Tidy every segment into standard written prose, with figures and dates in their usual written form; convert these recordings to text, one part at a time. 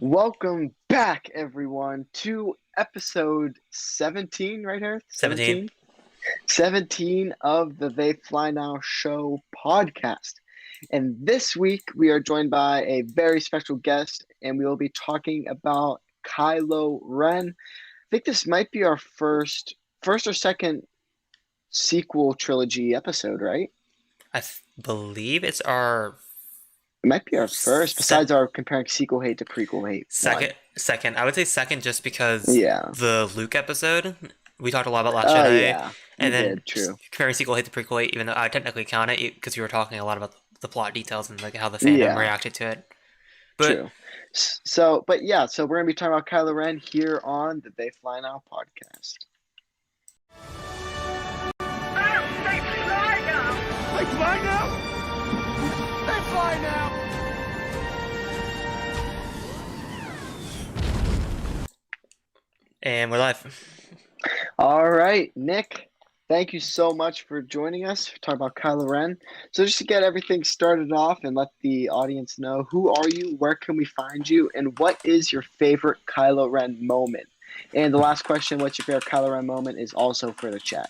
Welcome back, everyone, to episode 17, right, Hereth? 17. 17 of the They Fly Now Show podcast. And this week, we are joined by a very special guest, and we will be talking about Kylo Ren. I think this might be our first or second sequel trilogy episode, right? I believe it's our It might be our first, besides our comparing sequel hate to prequel hate. second. I would say second just because Yeah. the Luke episode, we talked a lot about Last Oh, Jedi. yeah. And then did, true. comparing sequel hate to prequel hate, even though I technically count it because you were talking a lot about the plot details and like how the fandom reacted to it. But, True. So we're going to be talking about Kylo Ren here on the They Fly Now podcast. They fly now! They fly now! They fly now! And we're live. All right, Nick, thank you so much for joining us to talk about Kylo Ren. So just to get everything started off and let the audience know, who are you, where can we find you, and what is your favorite Kylo Ren moment? And the last question, what's your favorite Kylo Ren moment, is also for the chat.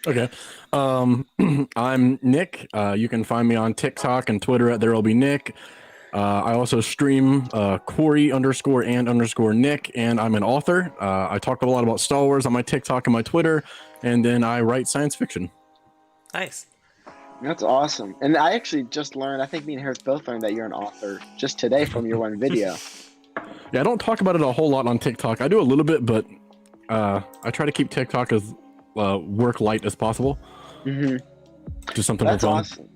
Okay. I'm Nick. You can find me on TikTok and Twitter at ThereWillBeNick. I also stream Corey_and_Nick, and I'm an author. I talk a lot about Star Wars on my TikTok and my Twitter, and then I write science fiction. Nice. That's awesome. And I actually just learned, I think me and Hereth both learned that you're an author just today from your one video. Yeah, I don't talk about it a whole lot on TikTok. I do a little bit, but I try to keep TikTok as work light as possible. Mm-hmm. Just something That's for fun. awesome.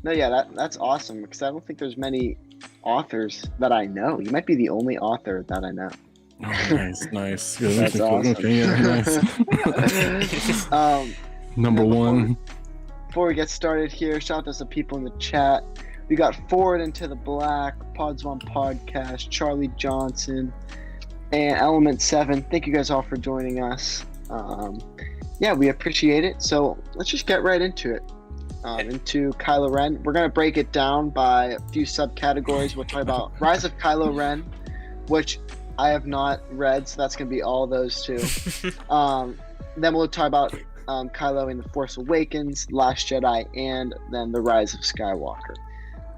No, yeah, that's awesome because I don't think there's many authors that I know. You might be the only author that I know. Oh, nice. Good. That's awesome. Okay, yeah, nice. Number one. Before we get started here, shout out to some people in the chat. We got Forward Into the Black, Pods One Podcast, Charlie Johnson, and Element 7. Thank you guys all for joining us. Yeah, we appreciate it. So let's just get right into it. Into Kylo Ren. We're going to break it down by a few subcategories. We'll talk about Rise of Kylo Ren, which I have not read, so that's going to be all those two. Then we'll talk about Kylo in The Force Awakens, Last Jedi, and then The Rise of Skywalker.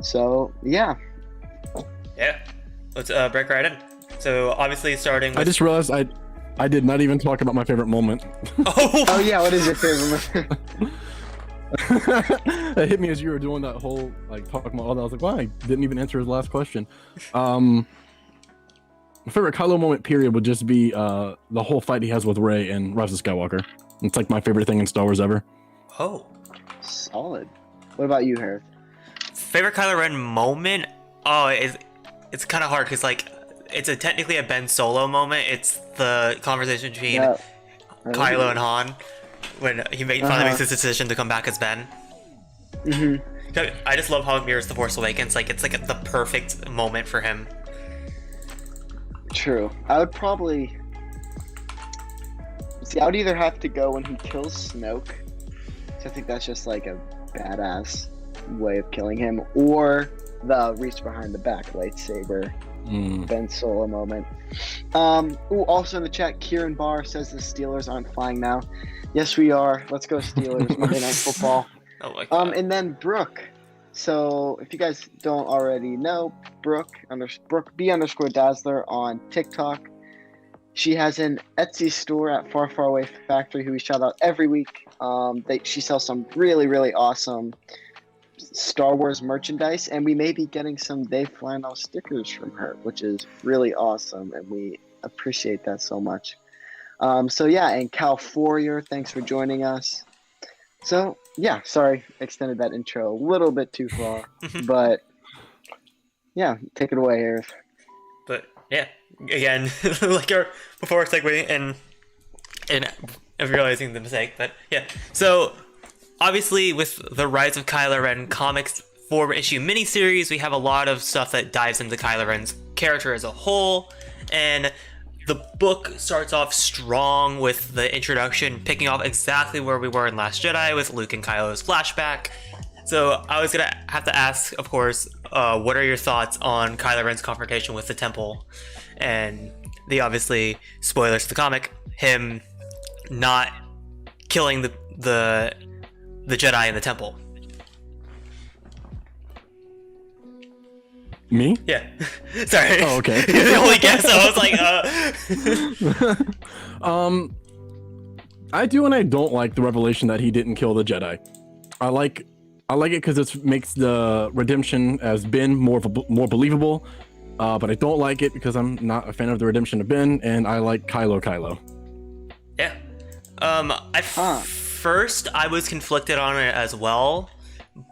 So, yeah. Yeah. Let's break right in. So, obviously, starting with... I just realized I did not even talk about my favorite moment. Oh yeah, what is your favorite moment? That hit me as you were doing that whole talking about all that. I was like, wow, I didn't even answer his last question. My favorite Kylo moment period would just be the whole fight he has with Rey in Rise of Skywalker. It's like my favorite thing in Star Wars ever. Oh. Solid. What about you, Hereth? Favorite Kylo Ren moment? Oh, it's kind of hard because it's technically a Ben Solo moment. It's the conversation between Kylo and Han when he finally makes his decision to come back as Ben. Mm-hmm. I just love how it mirrors The Force Awakens. It's the perfect moment for him. True. I would probably... See, I would either have to go when he kills Snoke, so I think that's just a badass way of killing him, or the reach behind the back lightsaber. Ben Solo moment. Also in the chat, Kieran Barr says the Steelers aren't flying now. Yes, we are. Let's go Steelers. Monday Night Football. Oh my God. And then Brooke. So if you guys don't already know, Brooke B_Dazzler on TikTok. She has an Etsy store at Far Far Away Factory, who we shout out every week. She sells some really, really awesome Star Wars merchandise, and we may be getting some They Fly Now stickers from her, which is really awesome, and we appreciate that so much. So yeah, and Cal Fourier, thanks for joining us. So yeah, sorry, extended that intro a little bit too far, but yeah, take it away, Hereth. But yeah, again, before segueing and realizing the mistake, but yeah, so. Obviously, with the Rise of Kylo Ren comics 4-issue miniseries, we have a lot of stuff that dives into Kylo Ren's character as a whole, and the book starts off strong with the introduction, picking off exactly where we were in Last Jedi with Luke and Kylo's flashback. So I was gonna have to ask, of course, what are your thoughts on Kylo Ren's confrontation with the Temple, and the obviously spoilers to the comic, him not killing the Jedi in the Temple? Me? Yeah. Sorry. Oh, okay. You're the only guess. So I was like, I do and I don't like the revelation that he didn't kill the Jedi. I like it because it makes the redemption as Ben more believable. But I don't like it because I'm not a fan of the redemption of Ben, and I like Kylo. yeah. First I was conflicted on it as well,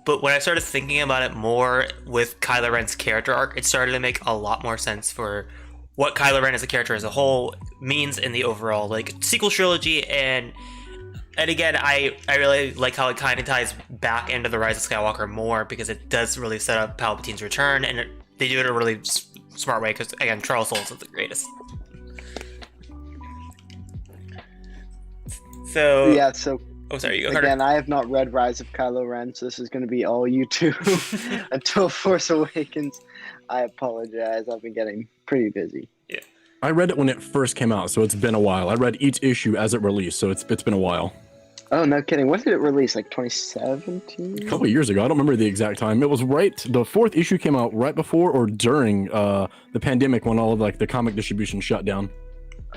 but when I started thinking about it more with Kylo Ren's character arc, it started to make a lot more sense for what Kylo Ren as a character as a whole means in the overall like sequel trilogy. And again, I really like how it kind of ties back into the Rise of Skywalker more, because it does really set up Palpatine's return, and they do it in a really smart way, because again, Charles Soules is the greatest. So Yeah, so oh, sorry, you go. again, I have not read Rise of Kylo Ren, so this is going to be all you two until Force Awakens. I apologize. I've been getting pretty busy. Yeah. I read it when it first came out, so it's been a while. I read each issue as it released, so it's been a while. Oh, no kidding. When did it release? Like 2017? A couple of years ago. I don't remember the exact time. It was the fourth issue came out right before or during the pandemic, when all of like the comic distribution shut down.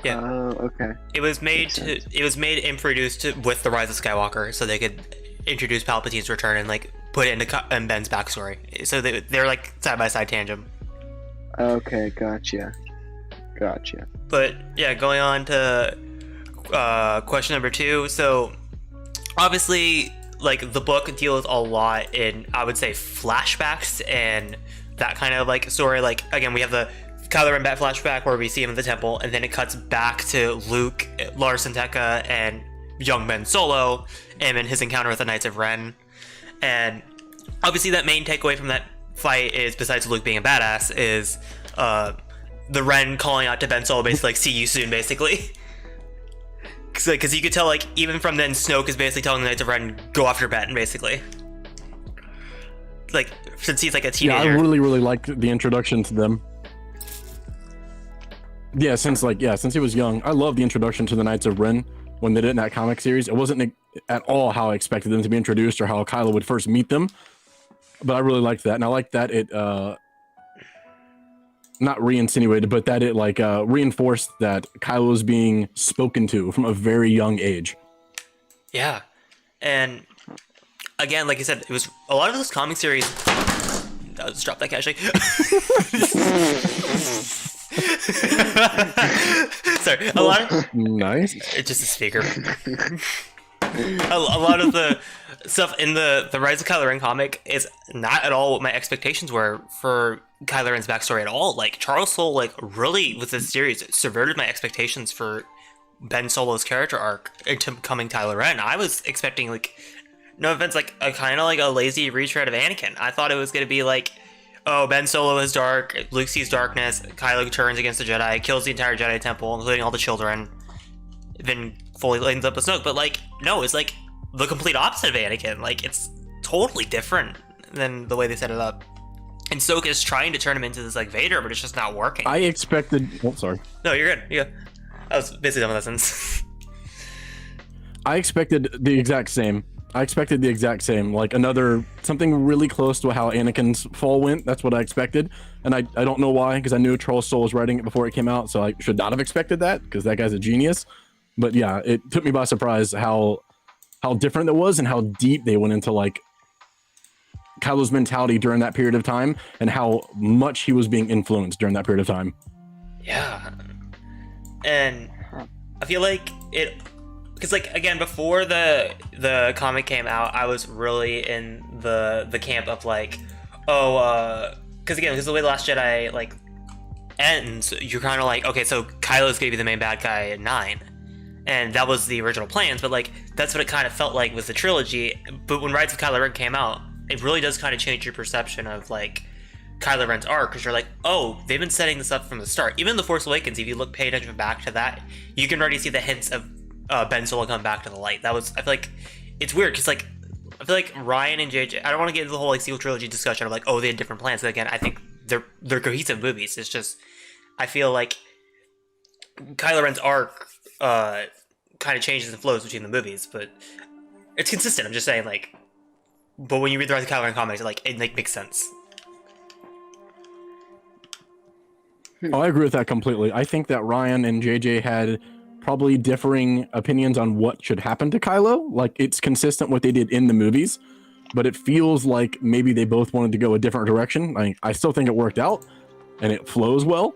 Yeah. Oh, okay. It was made and produced with the Rise of Skywalker, so they could introduce Palpatine's return and like put it into Ben's backstory. So they're like side by side tangent. Okay, gotcha. But yeah, going on to question number 2. So obviously, like, the book deals a lot in, I would say, flashbacks and that kind of like story. Like, again, we have the Kylo Ren flashback where we see him in the temple, and then it cuts back to Luke, Lars Santeca, and young Ben Solo, and in his encounter with the Knights of Ren. And obviously that main takeaway from that fight is, besides Luke being a badass, is the Ren calling out to Ben Solo, basically like, see you soon, basically. Because you could tell, like, even from then, Snoke is basically telling the Knights of Ren, go after Ben, basically. Like, since he's like a teenager. Yeah, I really liked the introduction to them. Yeah, since he was young, I love the introduction to the Knights of Ren when they did it in that comic series. It wasn't at all how I expected them to be introduced or how Kylo would first meet them, but I really liked that, and I liked that it not re-insinuated, but that it like reinforced that Kylo was being spoken to from a very young age. Yeah, and again, like I said, it was a lot of those comic series. I'll just drop that actually. Sorry, a lot of nice. It's just a speaker. a lot of the stuff in the Rise of Kylo Ren comic is not at all what my expectations were for Kylo Ren's backstory at all. Like, Charles Soule, like, really with this series subverted my expectations for Ben Solo's character arc into becoming Kylo Ren. I was expecting, like, no offense, like a kind of like a lazy retread of Anakin. I thought it was gonna be like, oh, Ben Solo is dark, Luke sees darkness, Kylo turns against the Jedi, kills the entire Jedi Temple, including all the children, then fully ends up with Snoke. But, like, no, it's, like, the complete opposite of Anakin. Like, it's totally different than the way they set it up. And Snoke is trying to turn him into this, like, Vader, but it's just not working. I expected... Oh, sorry. No, you're good. Yeah. I was basically done with that sentence. I expected the exact same. Like, something really close to how Anakin's fall went. That's what I expected. And I don't know why, because I knew Charles Soule was writing it before it came out, so I should not have expected that, because that guy's a genius. But yeah, it took me by surprise how different it was and how deep they went into, like, Kylo's mentality during that period of time and how much he was being influenced during that period of time. Yeah. And I feel like it... Because, like, again, before the comic came out, I was really in the camp of, like, because the way The Last Jedi, like, ends, you're kind of like, okay, so Kylo's gonna be the main bad guy at 9. And that was the original plans, but, like, that's what it kind of felt like with the trilogy. But when Rise of Kylo Ren came out, it really does kind of change your perception of, like, Kylo Ren's arc, because you're like, oh, they've been setting this up from the start. Even The Force Awakens, if you pay attention back to that, you can already see the hints of Ben Solo coming back to the light. I feel like it's weird because, like, I feel like Ryan and JJ. I don't want to get into the whole like sequel trilogy discussion of like, oh, they had different plans. But again, I think they're cohesive movies. It's just I feel like Kylo Ren's arc kind of changes and flows between the movies, but it's consistent. I'm just saying, like, but when you read the Rise of Kylo Ren comics, like, it makes sense. Oh, I agree with that completely. I think that Ryan and JJ had probably differing opinions on what should happen to Kylo. Like, it's consistent what they did in the movies, but it feels like maybe they both wanted to go a different direction. I still think it worked out and it flows well,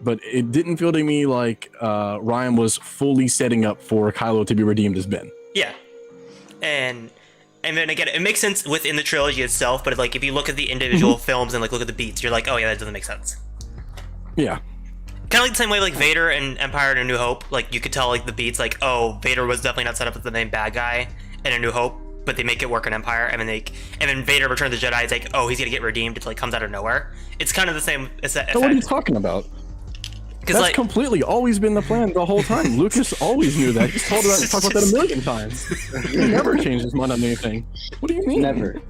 but it didn't feel to me like Ryan was fully setting up for Kylo to be redeemed as Ben. Yeah, and then again, it makes sense within the trilogy itself, but like if you look at the individual films and like look at the beats, you're like, oh yeah, that doesn't make sense. Yeah. Kind of like the same way like Vader and Empire and A New Hope, like you could tell like the beats, like, oh, Vader was definitely not set up as the main bad guy in A New Hope, but they make it work in Empire, and then Vader Return of the Jedi is like, oh, he's gonna get redeemed. It like comes out of nowhere. It's kind of the same effect. So what are you talking about? That's like, completely always been the plan the whole time. Lucas always knew that. He's talked about that a million times. He never changed his mind on anything. What do you mean? Never.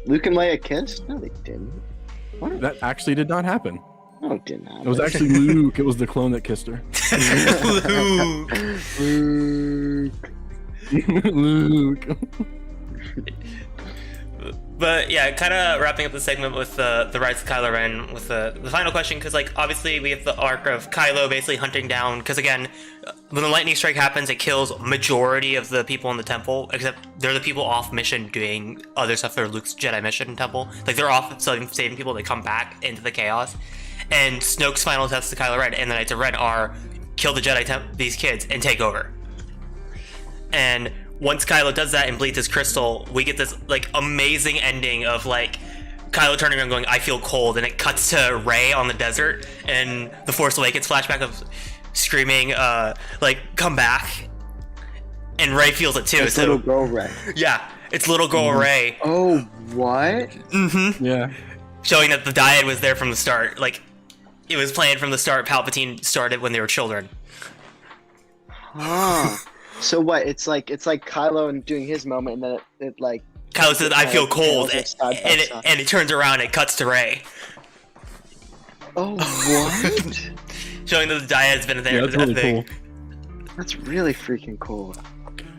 Luke and Leia kissed? No, they didn't. What? That actually did not happen. No, it didn't happen. It was actually Luke. It was the clone that kissed her. Luke. But yeah, kind of wrapping up the segment with the Rise of Kylo Ren with the final question, because like obviously we have the arc of Kylo basically hunting down, because again, when the lightning strike happens, it kills majority of the people in the temple, except they're the people off mission doing other stuff for Luke's Jedi mission temple. Like they're off saving people, they come back into the chaos. And Snoke's final test to Kylo Ren and the Knights of Ren are kill the Jedi these kids and take over. And once Kylo does that and bleeds his crystal, we get this like amazing ending of like Kylo turning around going, I feel cold, and it cuts to Rey on the desert and the Force Awakens flashback of screaming like come back, and Rey feels it too. It's so little girl Rey. Yeah, it's little girl Rey. Oh, what? Mm-hmm. Yeah. Showing that the dyad was there from the start. Like it was planned from the start. Palpatine started when they were children. Huh. So what? It's like Kylo and doing his moment, and then it like Kylo says, "I feel cold," and it it turns around and it cuts to Rey. Oh, what? Showing that the dyad's been there. Yeah, that's really cool. That's really freaking cool.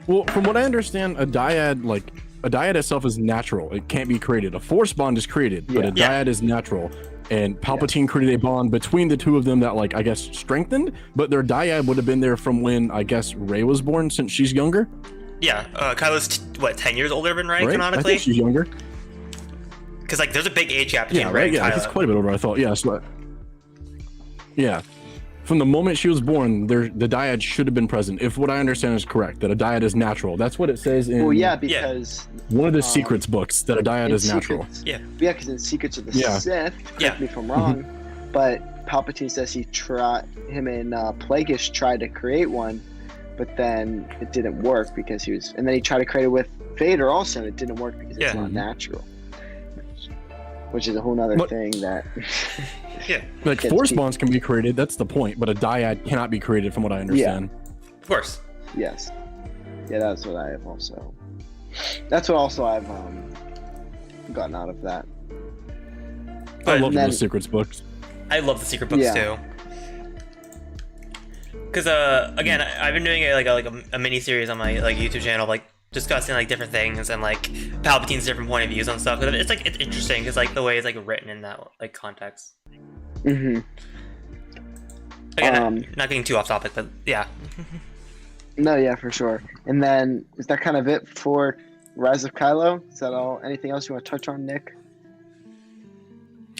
Well, from what I understand, a dyad itself is natural. It can't be created. A force bond is created, but a dyad is natural. And Palpatine created a bond between the two of them that, like, I guess strengthened, but their dyad would have been there from when, I guess, Rey was born, since she's younger. Yeah, Kylo's 10 years older than Rey, canonically? I think she's younger. Because like there's a big age gap between Rey and Kylo. Yeah, it's quite a bit older, I thought. Yeah, so yeah. From the moment she was born, the dyad should have been present, if what I understand is correct, that a dyad is natural. That's what it says in because one of the Secrets books, that a dyad is natural. Yeah, because in Secrets of the Sith, correct me if I'm wrong, but Palpatine says him and Plagueis tried to create one, but then it didn't work because and then he tried to create it with Vader also, and it didn't work because it's not natural. Which is a whole nother thing that... Yeah. Like, force bonds can be created, that's the point, but a dyad cannot be created from what I understand. Yeah. Of course. Yes. Yeah, that's what I have also... That's what also I've gotten out of that. I love the Secrets books. I love the Secret books too. Because, again, I've been doing a mini-series on my YouTube channel, discussing different things and Palpatine's different point of views on stuff. It's it's interesting because the way it's written in that context. Mm-hmm. Again, not getting too off topic, but yeah. No, yeah, for sure. And then is that kind of it for Rise of Kylo? Is that all? Anything else you want to touch on, Nick?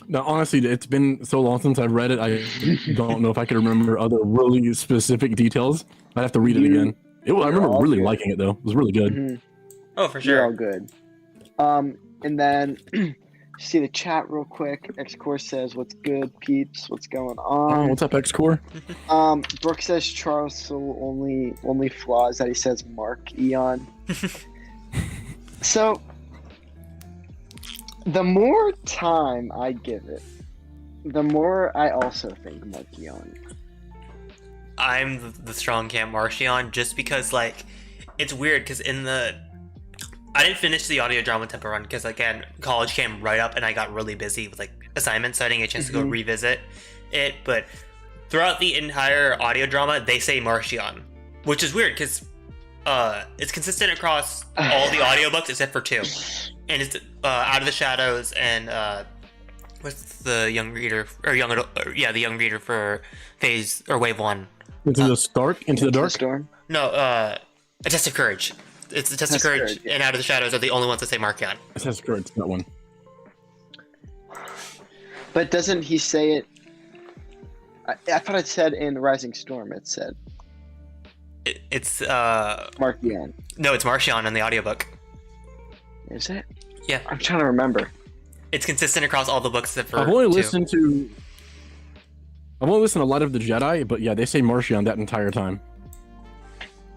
No, honestly, it's been so long since I've read it. I don't know if I can remember other really specific details. I'd have to read it again. I remember really liking it though. It was really good. Mm-hmm. Oh, for sure. You're all good. And then see the chat real quick. X-Core says, "What's good, peeps? What's going on?" What's up, X-Core? Brooke says Charles Soule only flaws that he says Mark Eon. So the more time I give it, the more I also think Mark Eon. I'm the strong camp Marchion, just because it's weird because in the I didn't finish the audio drama Temple Run because again, college came right up and I got really busy with like assignments, so I didn't get a chance to go revisit it. But throughout the entire audio drama, they say Martian, which is weird because it's consistent across all the audiobooks except for 2, and it's Out of the Shadows and what's the young reader or young adult, the young reader for phase or wave 1. Into the dark. Storm. No, A Test of Courage. It's A Test of Courage and Out of the Shadows are the only ones that say Markion. A Test of Courage, that one. But doesn't he say it? I thought it said in Rising Storm. It said It's Markion. No, it's Martian in the audiobook. Is it? Yeah. I'm trying to remember. It's consistent across all the books except for I've only 2. listened to Light of the Jedi, but yeah, they say Martian that entire time.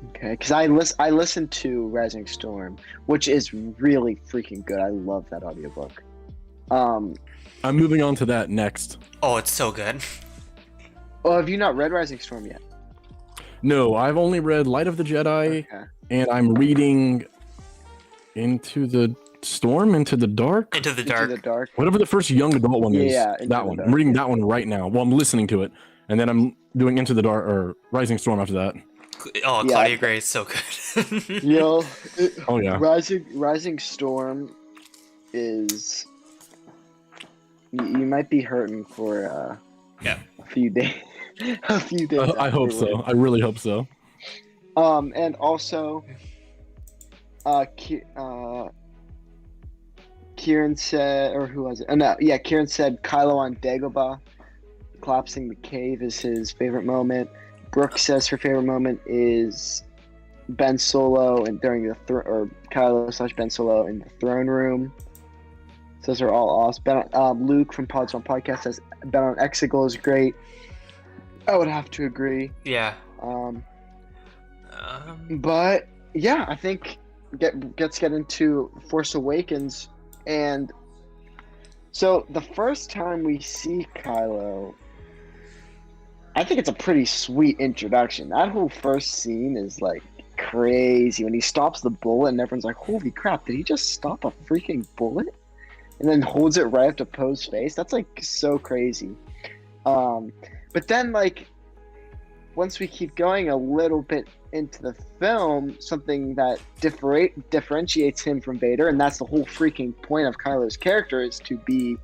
Okay, because I listened to Rising Storm, which is really freaking good. I love that audiobook. I'm moving on to that next. Oh, it's so good. Oh, have you not read Rising Storm yet? No, I've only read Light of the Jedi, Okay. and I'm reading Into the Storm, Into the Dark, Into the Into Dark. the Dark. whatever the first young adult one is. Yeah, Into that the one. Dark. I'm reading that one right now. Well, I'm listening to it, and then I'm doing Into the Dark or Rising Storm after that. Oh, Yeah. Claudia Gray is so good. Oh yeah. Rising Storm is you might be hurting for Yeah. a few days. A few days. I hope so. afterwards. I really hope so. And also, Kieran said, or who was it? Oh, no, yeah, Kieran said Kylo on Dagobah collapsing the cave is his favorite moment. Brooke says her favorite moment is Ben Solo and during the or Kylo / Ben Solo in the throne room. Those are all awesome. Luke from Pods on Podcast says Ben on Exegol is great. I would have to agree. Yeah. But yeah, I think let's get into Force Awakens, and so the first time we see Kylo, I think it's a pretty sweet introduction. That whole first scene is like crazy when he stops the bullet, and everyone's like, "Holy crap! Did he just stop a freaking bullet?" And then holds it right up to Poe's face. That's like so crazy. But then like once we keep going a little bit into the film, something that differentiates him from Vader, and that's the whole freaking point of Kylo's character, is to be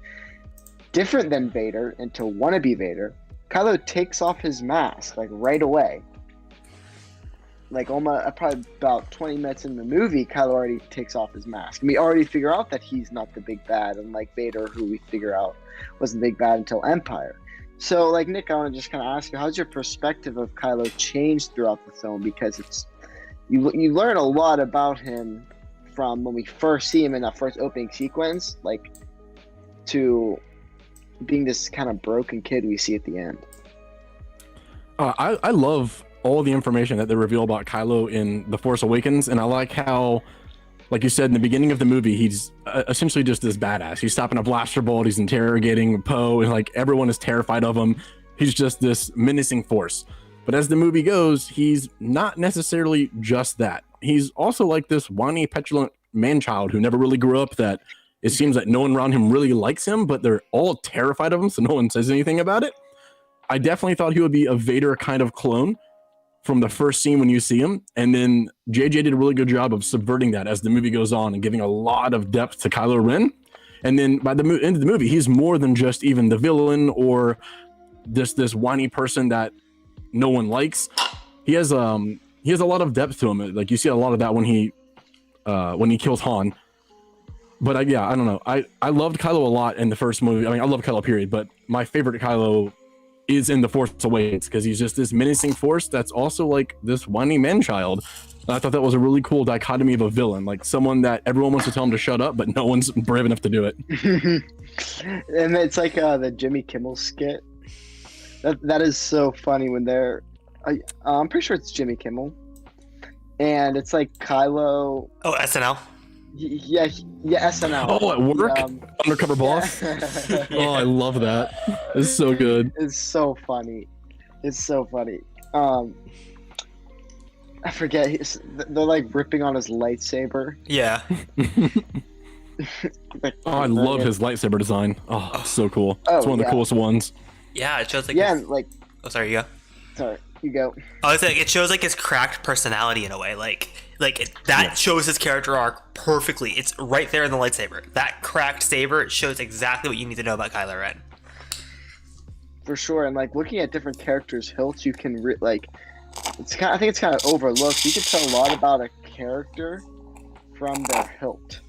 different than Vader and to want to be Vader. Kylo takes off his mask like right away. Like almost probably about 20 minutes in the movie, Kylo already takes off his mask. And we already figure out that he's not the big bad, unlike Vader, who we figure out wasn't the big bad until Empire. So, like, Nick, I want to just kind of ask you, how's your perspective of Kylo changed throughout the film? Because it's you learn a lot about him from when we first see him in that first opening sequence, like, to being this kind of broken kid we see at the end. I love all the information that they reveal about Kylo in The Force Awakens, and I like how, like you said in the beginning of the movie, he's essentially just this badass. He's stopping a blaster bolt, he's interrogating Poe, and like everyone is terrified of him. He's just this menacing force. But as the movie goes, he's not necessarily just that. He's also like this whiny, petulant man-child who never really grew up, that it seems that no one around him really likes him, but they're all terrified of him, so no one says anything about it. I definitely thought he would be a Vader kind of clone from the first scene when you see him, and then JJ did a really good job of subverting that as the movie goes on and giving a lot of depth to Kylo Ren. And then by the end of the movie, he's more than just even the villain or this whiny person that no one likes. He has a lot of depth to him. Like you see a lot of that when he kills Han. But I don't know. I loved Kylo a lot in the first movie. I mean, I love Kylo period, but my favorite Kylo is in The Force Awakens because he's just this menacing force that's also like this whiny man-child. And I thought that was a really cool dichotomy of a villain, like someone that everyone wants to tell him to shut up, but no one's brave enough to do it. And it's like the Jimmy Kimmel skit. That is so funny when they're... I'm pretty sure it's Jimmy Kimmel. And it's like Kylo... Oh, SNL. Yeah, SNL. Oh, at work? Undercover boss? Yeah. Oh, I love that. It's so good. It's so funny. I forget. They're like ripping on his lightsaber. Yeah. Like, Oh, I love his lightsaber design. Oh, it's so cool. It's one of the yeah. coolest ones. Yeah, it shows like Yeah, his... and, like, Oh, sorry, you go. sorry, you go. Oh, it's like it shows like his cracked personality in a way. That shows his character arc perfectly. It's right there in the lightsaber. That cracked saber shows exactly what you need to know about Kylo Ren. For sure, and like looking at different characters' hilts, you can I think it's kind of overlooked. You can tell a lot about a character from their hilt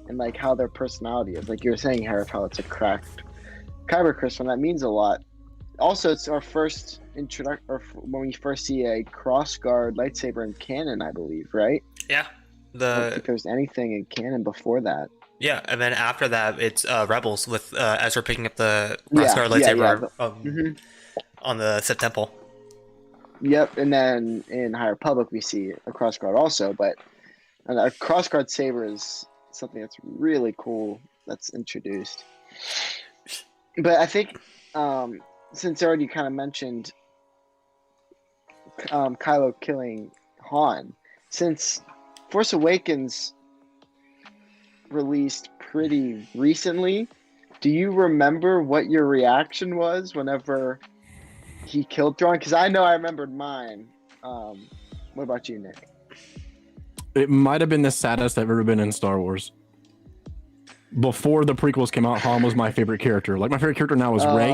and like how their personality is. Like you were saying, Hereth, how it's a cracked kyber crystal, and that means a lot. Also, it's our first introduction, or when we first see a crossguard lightsaber in canon, I believe, right? Yeah. I don't think there's anything in canon before that. Yeah, and then after that, it's Rebels with Ezra picking up the crossguard lightsaber on the Sith Temple. Yep, and then in High Republic we see a crossguard also, but a crossguard saber is something that's really cool that's introduced. But I think since already kind of mentioned Kylo killing Han, since Force Awakens released pretty recently, do you remember what your reaction was whenever he killed Thrawn? Because I know I remembered mine. What about you, Nick? It might have been the saddest I've ever been in Star Wars. Before the prequels came out, Han was my favorite character. Like, my favorite character now is Rey,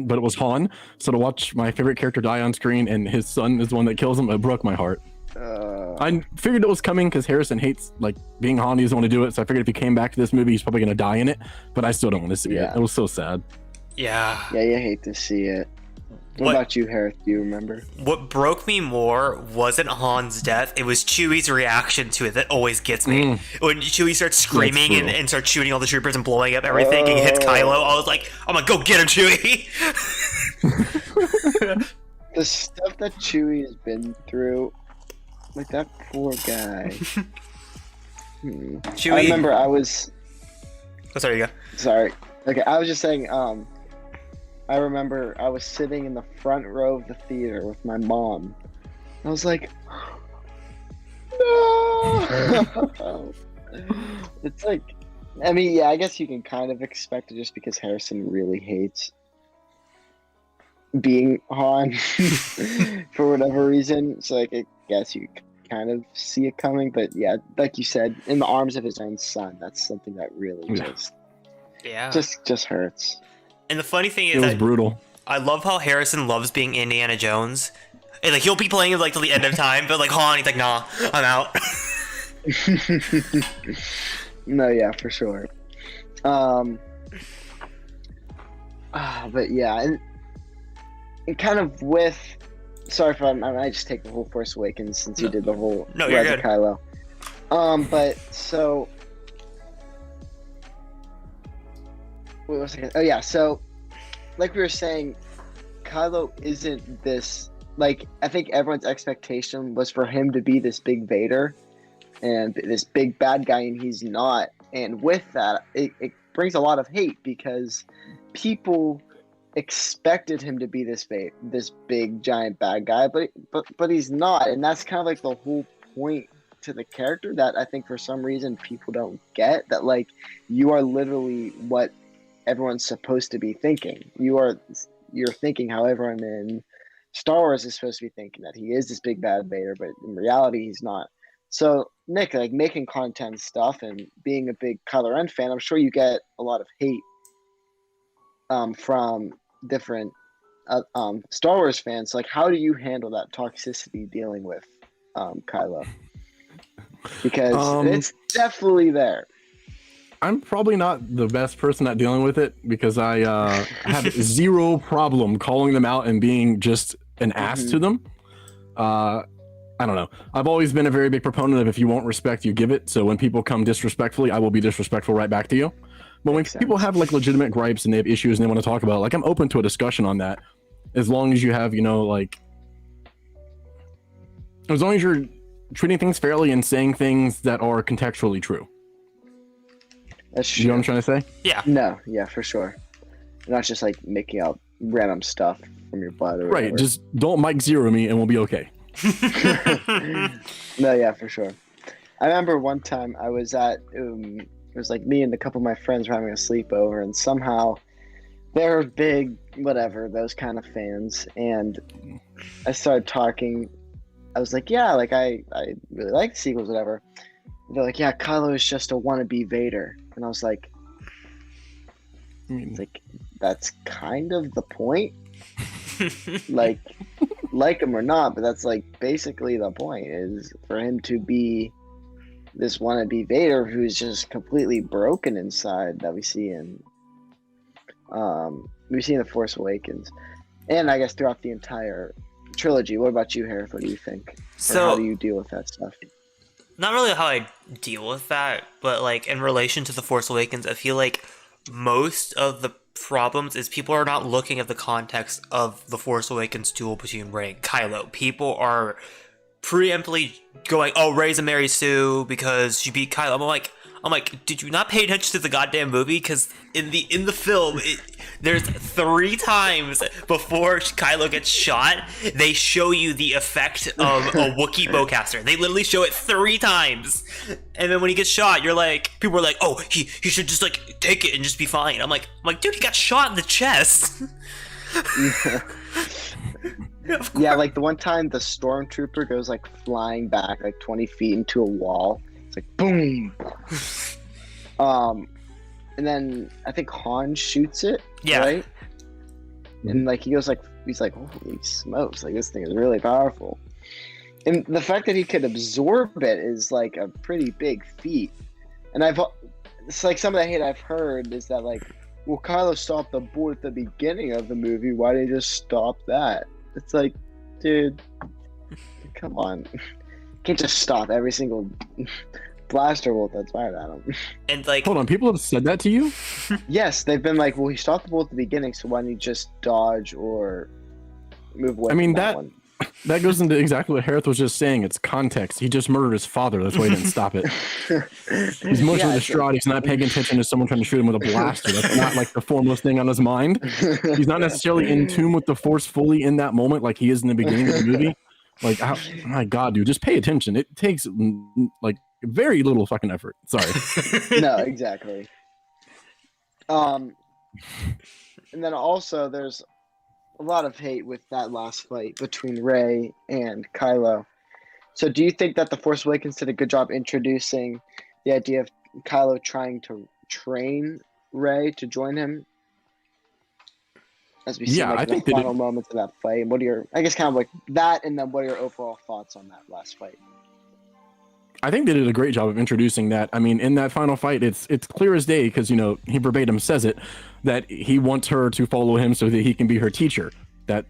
but it was Han. So to watch my favorite character die on screen and his son is the one that kills him, it broke my heart. I figured it was coming because Harrison hates like being Han. He doesn't want to do it. So I figured if he came back to this movie, he's probably going to die in it. But I still don't want to see it. It was so sad. Yeah. Yeah, you hate to see it. What about you, Hereth? Do you remember? What broke me more wasn't Han's death. It was Chewie's reaction to it that always gets me. When Chewie starts screaming and starts shooting all the troopers and blowing up everything and he hits Kylo, I was like, I'm gonna go get him, Chewie! The stuff that Chewie has been through, like that poor guy. Chewie... I remember I was... Oh, sorry, you go. Sorry. Okay, I was just saying, I remember I was sitting in the front row of the theater with my mom. I was like, no! It's like, I mean, yeah, I guess you can kind of expect it just because Harrison really hates being Han for whatever reason. So, like, I guess you kind of see it coming. But yeah, like you said, in the arms of his own son, that's something that really just hurts. And the funny thing is it was brutal. I love how Harrison loves being Indiana Jones. And like he'll be playing it like till the end of time, but like Han, he's like, nah, I'm out. No, yeah, for sure. But yeah, and kind of with, sorry if I just take the whole Force Awakens since you did the whole you're good. Kylo. But so. Wait 1 second. Oh yeah, so like we were saying, Kylo isn't this, like, I think everyone's expectation was for him to be this big Vader and this big bad guy, and he's not. And with that, it brings a lot of hate because people expected him to be this big giant bad guy, but he's not, and that's kind of like the whole point to the character that I think for some reason people don't get, that like you are literally what everyone's supposed to be thinking. You're thinking how everyone in Star Wars is supposed to be thinking, that he is this big bad Vader, but in reality he's not. So Nick, like making content and stuff and being a big Kylo Ren fan, I'm sure you get a lot of hate from different Star Wars fans. Like, how do you handle that toxicity dealing with Kylo? Because it's definitely there. I'm probably not the best person at dealing with it because I have zero problem calling them out and being just an ass to them. I don't know. I've always been a very big proponent of if you want respect, you give it. So when people come disrespectfully, I will be disrespectful right back to you. But when people have like legitimate gripes and they have issues and they want to talk about it, like I'm open to a discussion on that. As long as you have, you know, like, as long as you're treating things fairly and saying things that are contextually true. That's true. You know what I'm trying to say? Yeah. No, yeah, for sure. Not just like making out random stuff from your butt or right. whatever. Just don't Mike Zero me and we'll be okay. No, yeah, for sure. I remember one time I was at it was like me and a couple of my friends were having a sleepover, and somehow they're big, whatever, those kind of fans, and I started talking. I was like, yeah, like I really like the sequels, whatever. They're like, yeah, Kylo is just a wannabe Vader, and I was like, it's like that's kind of the point. like him or not, but that's like basically the point, is for him to be this wannabe Vader who's just completely broken inside, that we see in The Force Awakens, and I guess throughout the entire trilogy. What about you, Hereth? What do you think? So, or how do you deal with that stuff? not really how I deal with that, but like in relation to The Force Awakens, I feel like most of the problems is people are not looking at the context of The Force Awakens duel between Rey and Kylo. People are preemptively going, "Oh, Rey's a Mary Sue because she beat Kylo." I'm like, did you not pay attention to the goddamn movie? Because in the film, there's 3 times before Kylo gets shot, they show you the effect of a Wookiee bowcaster. They literally show it 3 times, and then when he gets shot, you're like, people are like, "Oh, he should just like take it and just be fine." I'm like, dude, he got shot in the chest. Yeah, like the one time the stormtrooper goes like flying back like 20 feet into a wall. It's like boom. And then I think Han shoots it. Yeah. Right. And like he's like, holy smokes! Like this thing is really powerful. And the fact that he could absorb it is like a pretty big feat. And it's like some of the hate I've heard is that like, well, Kylo stopped the bullet at the beginning of the movie. Why did he just stop that? It's like, dude, come on. You can't just stop every single blaster bolt that's fired at him. And like, Hold on, people have said that to you? Yes, they've been like, well, he stopped the bullet at the beginning, so why don't you just dodge or move away from that one? That goes into exactly what Hereth was just saying. It's context. He just murdered his father. That's why he didn't stop it. He's emotionally distraught. He's not paying attention to someone trying to shoot him with a blaster. That's not like the foremost thing on his mind. He's not necessarily in tune with the Force fully in that moment like he is in the beginning of the movie. Like, my God, dude, just pay attention. It takes like very little fucking effort. Sorry. No, exactly. And then also there's a lot of hate with that last fight between Rey and Kylo. So do you think that The Force Awakens did a good job introducing the idea of Kylo trying to train Rey to join him? As we see I like, think the final moments of that fight. What are your, I guess, kind of like that, and then what are your overall thoughts on that last fight? I think they did a great job of introducing that. I mean, in that final fight, it's clear as day because, you know, he verbatim says it, that he wants her to follow him so that he can be her teacher. That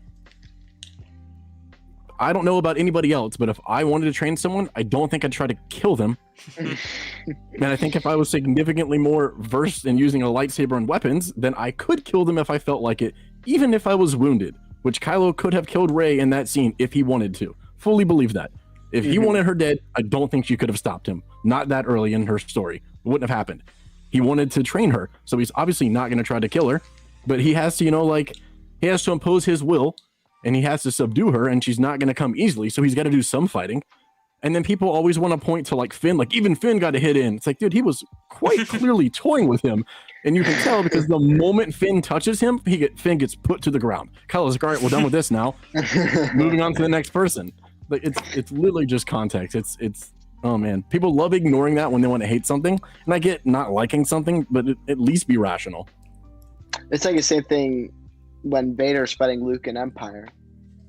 I don't know about anybody else, but if I wanted to train someone, I don't think I'd try to kill them. And I think if I was significantly more versed in using a lightsaber and weapons, then I could kill them if I felt like it, even if I was wounded, which Kylo could have killed Rey in that scene if he wanted to. Fully believe that. If he wanted her dead, I don't think she could have stopped him. Not that early in her story. It wouldn't have happened. He wanted to train her, so he's obviously not going to try to kill her, but he has to, you know, like, he has to impose his will, and he has to subdue her, and she's not going to come easily, so he's got to do some fighting. And then people always want to point to, like, Finn, like, even Finn got a hit in. It's like, dude, he was quite clearly toying with him, and you can tell because the moment Finn touches him, Finn gets put to the ground. Kylo's like, all right, we're done with this now. Moving on to the next person. Like, it's literally just context. It's oh man, people love ignoring that when they want to hate something, and I get not liking something, but at least be rational. It's like the same thing when Vader's fighting Luke in Empire.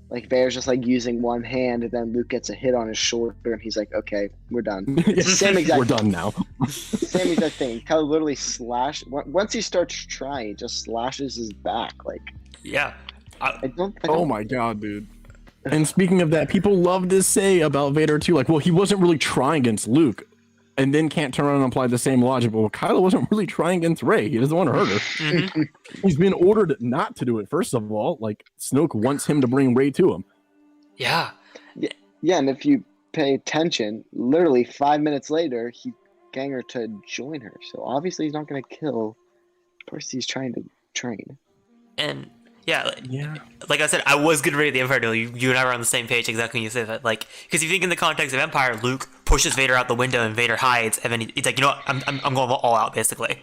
Like Vader's just like using one hand, and then Luke gets a hit on his shoulder, and he's like, "Okay, we're done." It's the same exact. We're done now. Same exact thing. Kylo literally once he starts trying, he just slashes his back. Like, yeah. I don't. Oh my God, dude. And speaking of that, people love to say about Vader too, like, well, he wasn't really trying against Luke, and then can't turn around and apply the same logic. Well, Kylo wasn't really trying against Rey. He doesn't want to hurt her. He's been ordered not to do it. First of all, like, Snoke wants him to bring Rey to him. Yeah. Yeah, and if you pay attention, literally 5 minutes later, he gang her to join her. So obviously he's not going to kill the person he's trying to train. And Yeah, Yeah. like I said, I was gonna read the Empire duel. You and I were on the same page exactly when you said that. Like, because you think in the context of Empire, Luke pushes Vader out the window and Vader hides, and then he's like, you know what, I'm going all out, basically.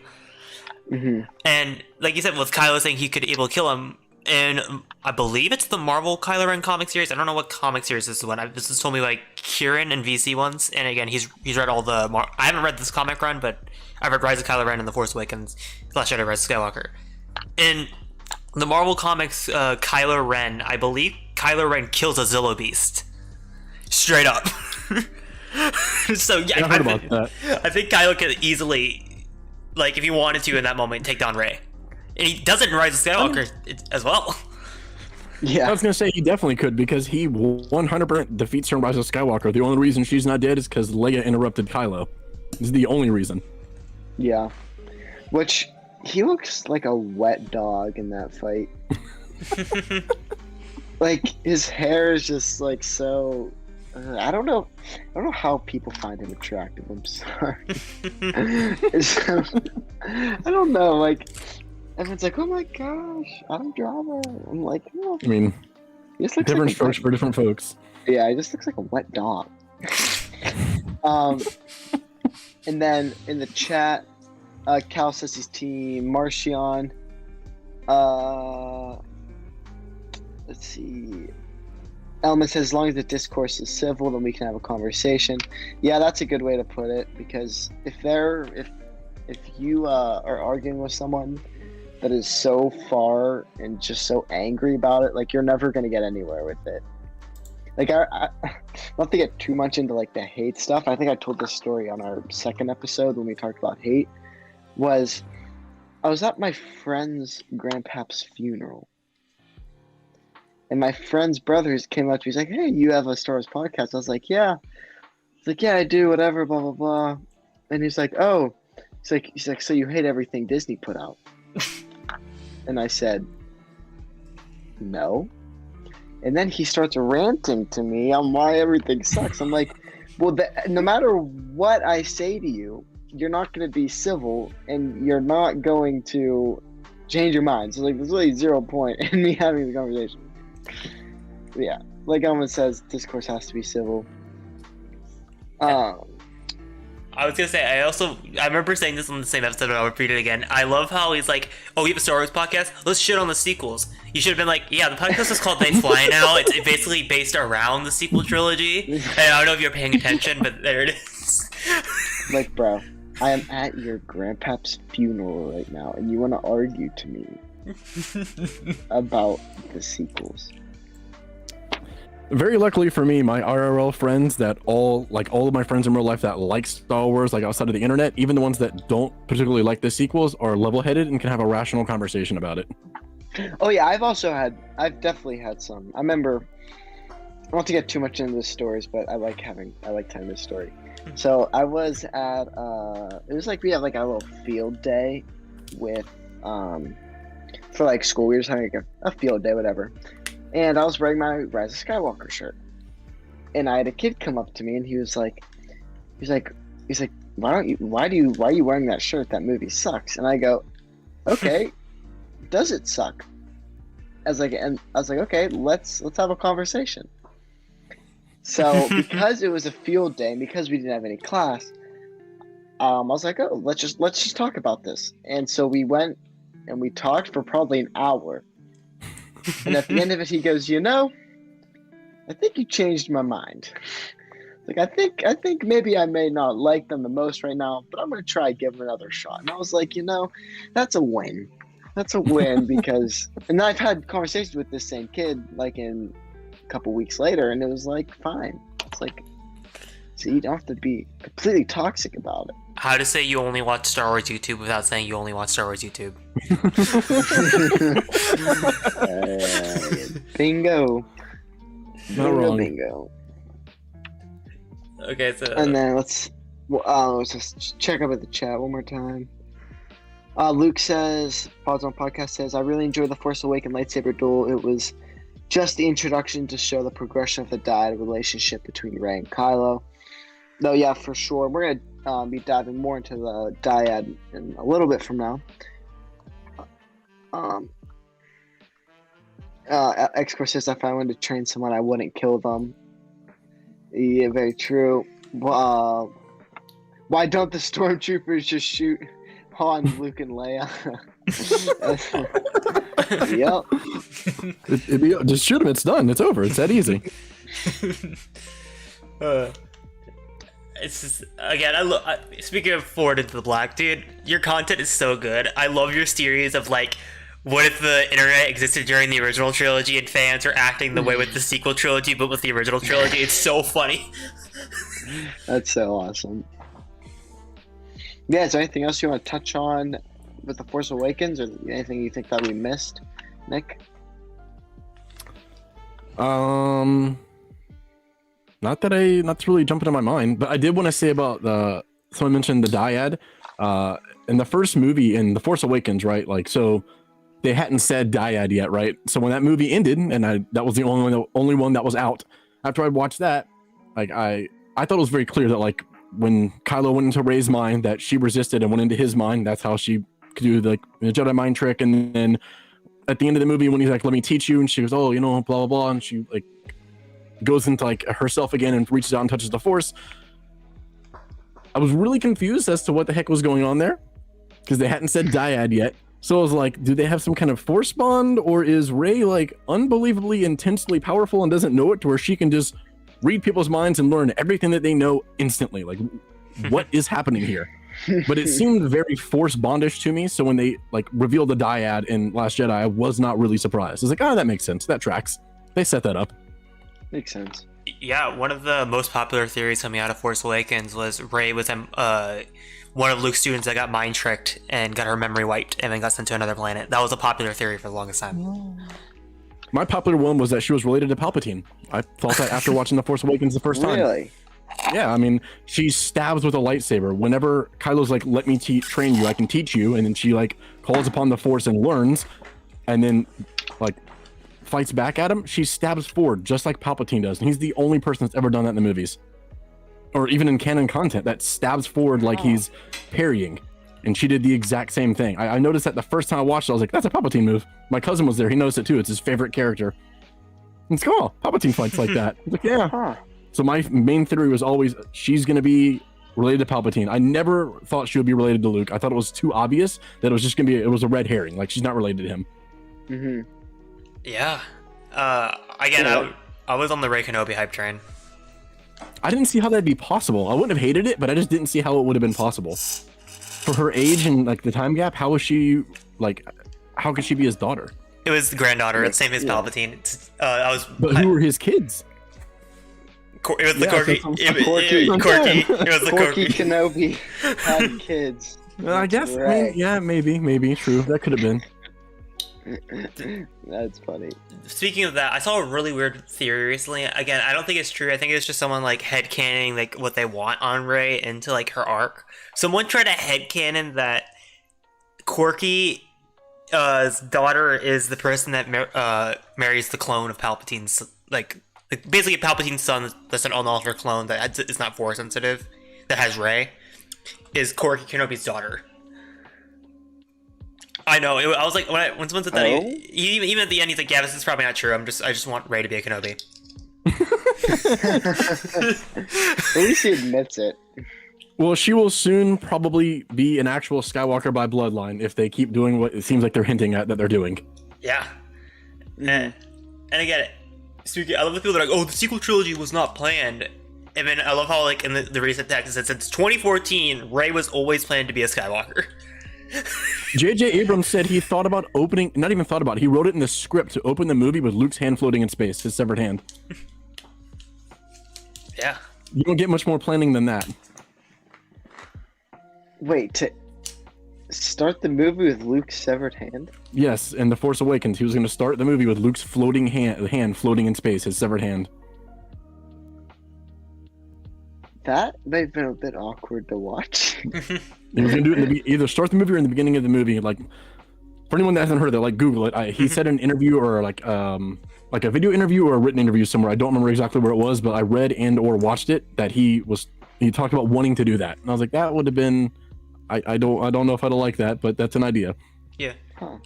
Hmm. And like you said, with Kylo saying he could be able to kill him, and I believe it's the Marvel Kylo Ren comic series. I don't know what comic series this is one. This is told me by Kieran and VC ones. And again, he's read all the. I haven't read this comic run, but I've read Rise of Kylo Ren and The Force Awakens, Last Jedi, Rise of Skywalker. In the Marvel comics, Kylo Ren, I believe Kylo Ren kills a Zillo Beast, straight up. So yeah, I heard about that. I think Kylo could easily, like, if he wanted to in that moment, take down Rey. And he does it in Rise of Skywalker as well. Yeah. I was gonna say he definitely could because he 100% defeats her in Rise of Skywalker. The only reason she's not dead is because Leia interrupted Kylo. This is the only reason. Yeah. Which, he looks like a wet dog in that fight. Like, his hair is just like so. I don't know how people find him attractive. I'm sorry. I don't know. Like, everyone's like, "Oh my gosh, Adam Driver." I'm like, oh, I mean, he just looks different like strokes for different folks. Yeah, he just looks like a wet dog. And then in the chat, Cal says he's team Marcion. Let's see. Elman says, as long as the discourse is civil, then we can have a conversation. Yeah, that's a good way to put it, because if you are arguing with someone that is so far and just so angry about it, like, you're never going to get anywhere with it. Like, I not to get too much into, like, the hate stuff. I think I told this story on our second episode when we talked about hate. I was at my friend's grandpa's funeral. And my friend's brothers came up to me. He's like, "Hey, you have a Star Wars podcast?" I was like, "Yeah." He's like, "Yeah, I do, whatever, blah, blah, blah." And he's like, "Oh." He's like, "So you hate everything Disney put out?" And I said, "No." And then he starts ranting to me on why everything sucks. I'm like, well, no matter what I say to you, you're not going to be civil, and you're not going to change your mind. So, like, there's really 0 point in me having the conversation. Yeah, like Elman says, discourse has to be civil. I was gonna say, I remember saying this on the same episode, but I'll repeat it again. I love how he's like, "Oh, we have a Star Wars podcast. Let's shit on the sequels." You should have been like, "Yeah, the podcast is called They Fly Now. It's basically based around the sequel trilogy." And I don't know if you're paying attention, but there it is. Like, bro, I am at your grandpa's funeral right now, and you want to argue to me about the sequels. Very luckily for me, my IRL friends that all of my friends in real life that like Star Wars, like outside of the internet, even the ones that don't particularly like the sequels, are level-headed and can have a rational conversation about it. Oh yeah, I've definitely had some. I remember, I don't want to get too much into the stories, but I like telling this story. So I was at, it was like we have like a little field day with, for like school. We were just having like a field day, whatever. And I was wearing my Rise of Skywalker shirt. And I had a kid come up to me, and he was like, why are you wearing that shirt? That movie sucks. And I go, okay, does it suck? I was like, okay, let's have a conversation. So because it was a field day and because we didn't have any class, I was like, oh, let's just talk about this. And so we went and we talked for probably an hour. And at the end of it, he goes, I think you changed my mind. Like, I think maybe I may not like them the most right now, but I'm going to try give them another shot. And I was like, that's a win. That's a win because, and I've had conversations with this same kid, like in a couple weeks later, and it was like, fine. It's like, so you don't have to be completely toxic about it. How to say you only watch Star Wars YouTube without saying you only watch Star Wars YouTube. Bingo. Not wrong. Bingo. Okay, so... And then let's just check up at the chat one more time. Luke says, Pods on Podcast says, I really enjoyed the Force Awakens lightsaber duel. It was just the introduction to show the progression of the dyad relationship between Rey and Kylo. No, yeah, for sure. We're going to be diving more into the dyad in a little bit from now. X-Core says if I wanted to train someone, I wouldn't kill them. Yeah, very true. Why don't the stormtroopers just shoot Han, Luke, and Leia? Yep. Just shoot him. It's done. It's over. It's that easy. It's just, again, speaking of Forward into the Black, dude, your content is so good. I love your series of like, what if the internet existed during the original trilogy and fans are acting the way with the sequel trilogy, but with the original trilogy? It's so funny. That's so awesome. Yeah, is there anything else you want to touch on with The Force Awakens, or anything you think that we missed, Nick? Not that's really jumping in my mind, but I did want to say about someone mentioned the dyad. In the first movie in The Force Awakens, right? Like, so they hadn't said dyad yet, right? So when that movie ended, and that was the only one that was out. After I watched that, like I thought it was very clear that like when Kylo went into Rey's mind, that she resisted and went into his mind. That's how she could do the Jedi mind trick. And then at the end of the movie, when he's like, "Let me teach you," and she goes, "Oh, you know, blah blah blah," and she like goes into like herself again and reaches out and touches the Force. I was really confused as to what the heck was going on there, because they hadn't said dyad yet. So I was like, do they have some kind of Force bond, or is Rey like unbelievably intensely powerful and doesn't know it, to where she can just read people's minds and learn everything that they know instantly? Like, what is happening here? But it seemed very Force bondish to me. So when they like revealed the dyad in Last Jedi, I was not really surprised. I was like, oh, that makes sense. That tracks. They set that up. Makes sense. Yeah, one of the most popular theories coming out of Force Awakens was Rey was one of Luke's students that got mind tricked and got her memory wiped and then got sent to another planet. That was a popular theory for the longest time. My popular one was that she was related to Palpatine. I thought that after watching The Force Awakens the first time. Really? Yeah, I mean, she stabs with a lightsaber. Whenever Kylo's like, "Let me train you, I can teach you," and then she like calls upon the Force and learns, and then like fights back at him, she stabs forward just like Palpatine does. And he's the only person that's ever done that in the movies, or even in canon content, that stabs forward like he's parrying. And she did the exact same thing. I noticed that the first time I watched it, I was like, that's a Palpatine move. My cousin was there. He noticed it too. It's his favorite character. It's cool. Palpatine fights like that. I was like, yeah. Huh. So my main theory was always she's going to be related to Palpatine. I never thought she would be related to Luke. I thought it was too obvious that it was just going to be, it was a red herring. Like, she's not related to him. Mm-hmm. Yeah. Again, I was on the Rey Kenobi hype train. I didn't see how that'd be possible. I wouldn't have hated it, but I just didn't see how it would have been possible. For her age and like the time gap, how was she like? How could she be his daughter? It was the granddaughter. It's same as Palpatine. But who were his kids? It was the Corky. Corky. It was the Corky Corky. Kenobi had kids. I guess. Right. I mean, yeah, maybe. True. That could have been. That's funny. Speaking of that, I saw a really weird theory recently. Again, I don't think it's true. I think it's just someone like headcanoning like what they want on Rey into like her arc. Someone tried to headcanon that Corky's daughter is the person that marries the clone of Palpatine's, like basically Palpatine's son that's an unaltered clone that is not Force sensitive, that has Rey, is Corky Kenobi's daughter. I know. I was like, when someone said that, even at the end, he's like, "Yeah, this is probably not true. I just want Rey to be a Kenobi." At least he admits it. Well, she will soon probably be an actual Skywalker by bloodline if they keep doing what it seems like they're hinting at that they're doing. Yeah. And again, I love the people that are like, "Oh, the sequel trilogy was not planned." And then I love how like in the recent text it said since 2014, Rey was always planned to be a Skywalker. J.J. Abrams said he thought about opening, not even thought about it, he wrote it in the script to open the movie with Luke's hand floating in space, his severed hand. Yeah. You don't get much more planning than that. Wait, to start the movie with Luke's severed hand? Yes, in The Force Awakens, he was going to start the movie with Luke's floating hand floating in space, his severed hand. That may have been a bit awkward to watch. He was going to do it either start the movie or in the beginning of the movie. Like, for anyone that hasn't heard of it, like Google it. He said in an interview or like a video interview or a written interview somewhere. I don't remember exactly where it was, but I read and or watched it that he talked about wanting to do that, and I was like, that would have been. I don't know if I'd like that, but that's an idea. Yeah. Huh.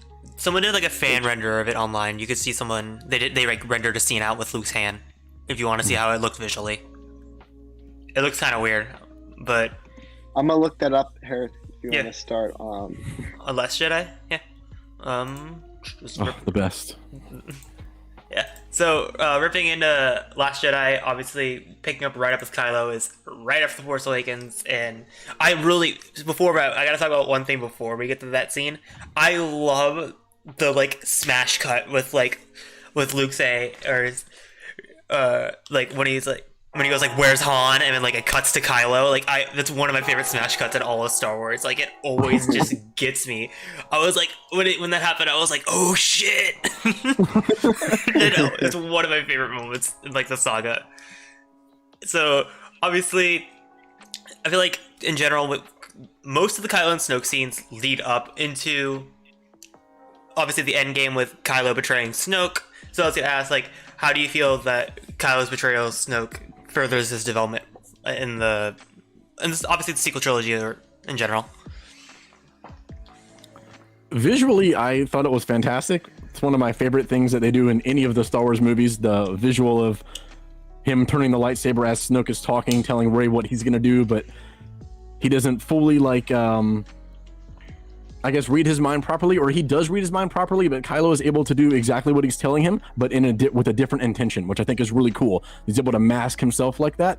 Someone did like a fan render of it online. You could see someone they like rendered a scene out with Luke's hand. If you want to see how it looked visually, it looks kind of weird, but I'm gonna look that up, Hereth, if you want to start. A Last Jedi, yeah. The best. Yeah. So ripping into Last Jedi, obviously picking up right up with Kylo is right after the Force Awakens, and I gotta talk about one thing before we get to that scene. I love the like smash cut with Luke say like when he goes like, "Where's Han?" and then like it cuts to Kylo. Like that's one of my favorite smash cuts in all of Star Wars. Like it always just gets me. I was like, when that happened, I was like, "Oh shit!" It's one of my favorite moments in like the saga. So obviously, I feel like in general, most of the Kylo and Snoke scenes lead up into obviously the end game with Kylo betraying Snoke. So I was gonna ask, like, how do you feel that Kylo's betrayal of Snoke furthers his development and obviously the sequel trilogy or in general? Visually, I thought it was fantastic. It's one of my favorite things that they do in any of the Star Wars movies. The visual of him turning the lightsaber as Snoke is talking, telling Rey what he's gonna do, but he doesn't fully I guess read his mind properly, or he does read his mind properly, but Kylo is able to do exactly what he's telling him, but with a different intention, which I think is really cool. He's able to mask himself like that.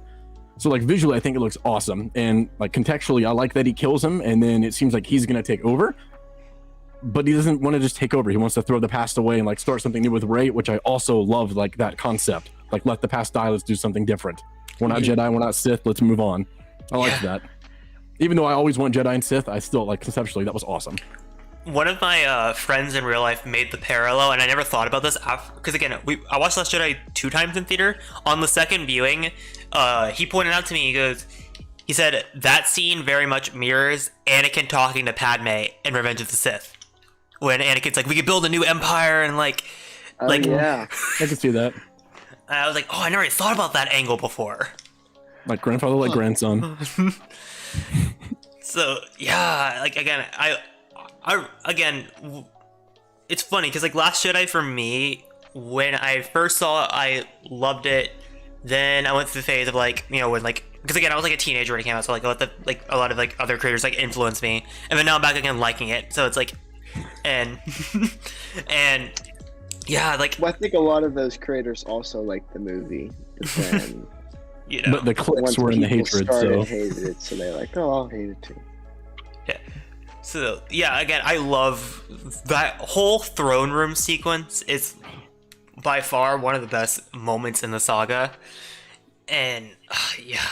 So like visually, I think it looks awesome, and like contextually, I like that he kills him, and then it seems like he's gonna take over, but he doesn't want to just take over. He wants to throw the past away and like start something new with Rey, which I also love, like that concept. Like, let the past die, let's do something different. We're not Jedi, we're not Sith, let's move on. I like that. Even though I always want Jedi and Sith, I still, like, conceptually, that was awesome. One of my friends in real life made the parallel, and I never thought about this because again, I watched Last Jedi 2 times in theater. On the second viewing, he pointed out to me, he said that scene very much mirrors Anakin talking to Padme in Revenge of the Sith, when Anakin's like, "We could build a new empire," and yeah, I can see that. I was like, "Oh, I never really thought about that angle before." Like grandfather, like grandson. So yeah, like again, it's funny because like Last Jedi for me, when I first saw it, I loved it. Then I went through the phase of like, when like, because again I was like a teenager when it came out, so like a lot of like other creators like influenced me, and then now I'm back again liking it. So it's like, and yeah, like well, I think a lot of those creators also liked the movie, but then but the clips were in the hatred, so hated it, so they're like, "Oh, I'll hate it too." Yeah. So yeah, again, I love that whole throne room sequence. It's by far one of the best moments in the saga, and yeah,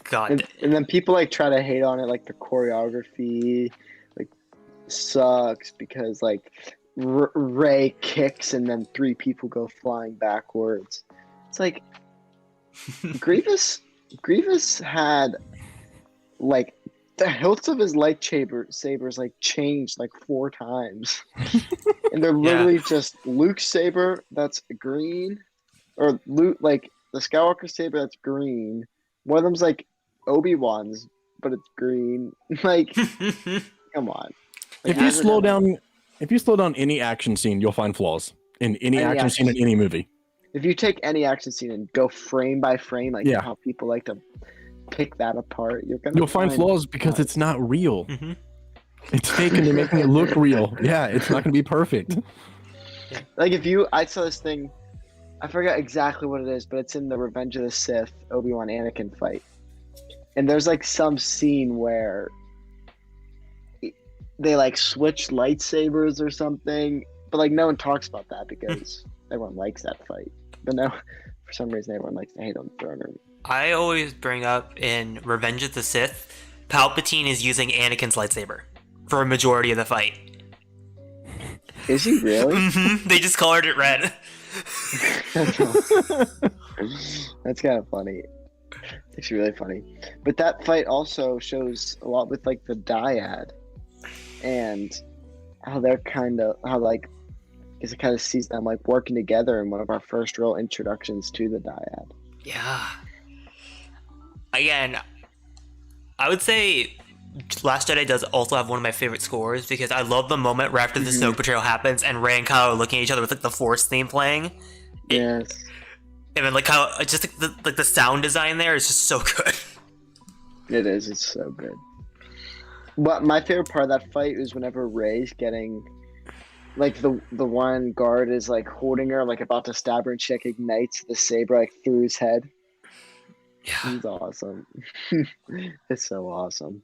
God. And then people like try to hate on it, like the choreography, like sucks because like Rey kicks and then 3 people go flying backwards. It's like Grievous had like the hilts of his sabers like changed like 4 times, and they're literally just Luke's saber that's green, or Luke like the Skywalker saber that's green. One of them's like Obi-Wan's, but it's green. Like, come on. Like, if you slow down any action scene, you'll find flaws in any action scene in any movie. If you take any action scene and go frame by frame, like how people like to pick that apart, you'll find flaws because it's not real. Mm-hmm. It's fake and they're making it look real. Yeah, it's not gonna be perfect. Like I saw this thing, I forgot exactly what it is, but it's in the Revenge of the Sith Obi-Wan Anakin fight, and there's like some scene where they like switch lightsabers or something, but like no one talks about that because everyone likes that fight. But no, for some reason everyone likes to hate on the throne room. I always bring up in Revenge of the Sith, Palpatine is using Anakin's lightsaber for a majority of the fight. Is he really? Mm-hmm. They just colored it red. That's kind of funny. It's actually really funny. But that fight also shows a lot with like the dyad and how they're because it kind of sees them like working together in one of our first real introductions to the dyad. Yeah. Again, I would say Last Jedi does also have one of my favorite scores because I love the moment where after the Snoke betrayal happens and Rey and Kylo are looking at each other with like the Force theme playing. Yes. And then like how just like the sound design there is just so good. It is. It's so good. But my favorite part of that fight is whenever Rey's getting, like the one guard is like holding her, like about to stab her, and she like ignites the saber like through his head. Yeah. It's awesome. It's so awesome.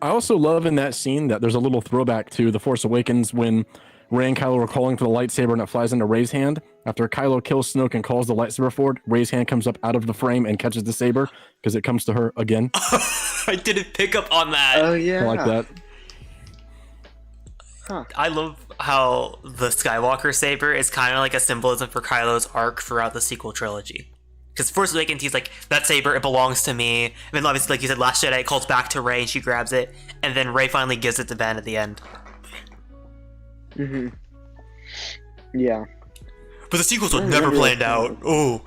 I also love in that scene that there's a little throwback to The Force Awakens when Rey and Kylo are calling for the lightsaber and it flies into Rey's hand. After Kylo kills Snoke and calls the lightsaber forward, Rey's hand comes up out of the frame and catches the saber because it comes to her again. I didn't pick up on that. Oh yeah. I like that. Huh. I love how the Skywalker saber is kind of like a symbolism for Kylo's arc throughout the sequel trilogy. Because Force Awakens, he's like, that saber, it belongs to me. And then obviously, like you said, Last Jedi, it calls back to Rey and she grabs it. And then Rey finally gives it to Ben at the end. Mhm. Yeah. But the sequels were never planned out. Oh.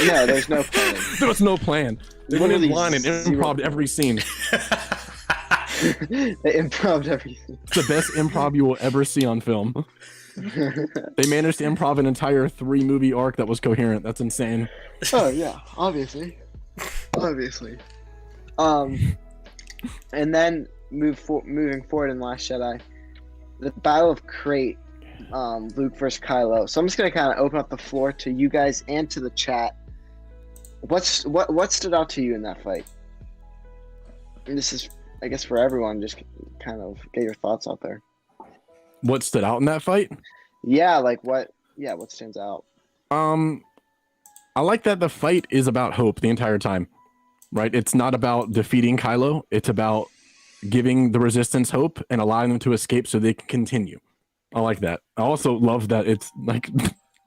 No, there's no plan. There was no plan. They went in Literally line and zero improv every scene. They improv'd everything. It's the best improv you will ever see on film. They managed to improv an entire 3-movie arc that was coherent. That's insane. Oh yeah, obviously. And then moving forward in Last Jedi, the Battle of Crate, Luke versus Kylo. So I'm just gonna kind of open up the floor to you guys and to the chat. What stood out to you in that fight? And this is, I guess, for everyone. Just kind of get your thoughts out there. What stood out in that fight? Yeah, like what? Yeah, what stands out? I like that the fight is about hope the entire time, right? It's not about defeating Kylo. It's about giving the Resistance hope and allowing them to escape so they can continue. I like that. I also love that it's like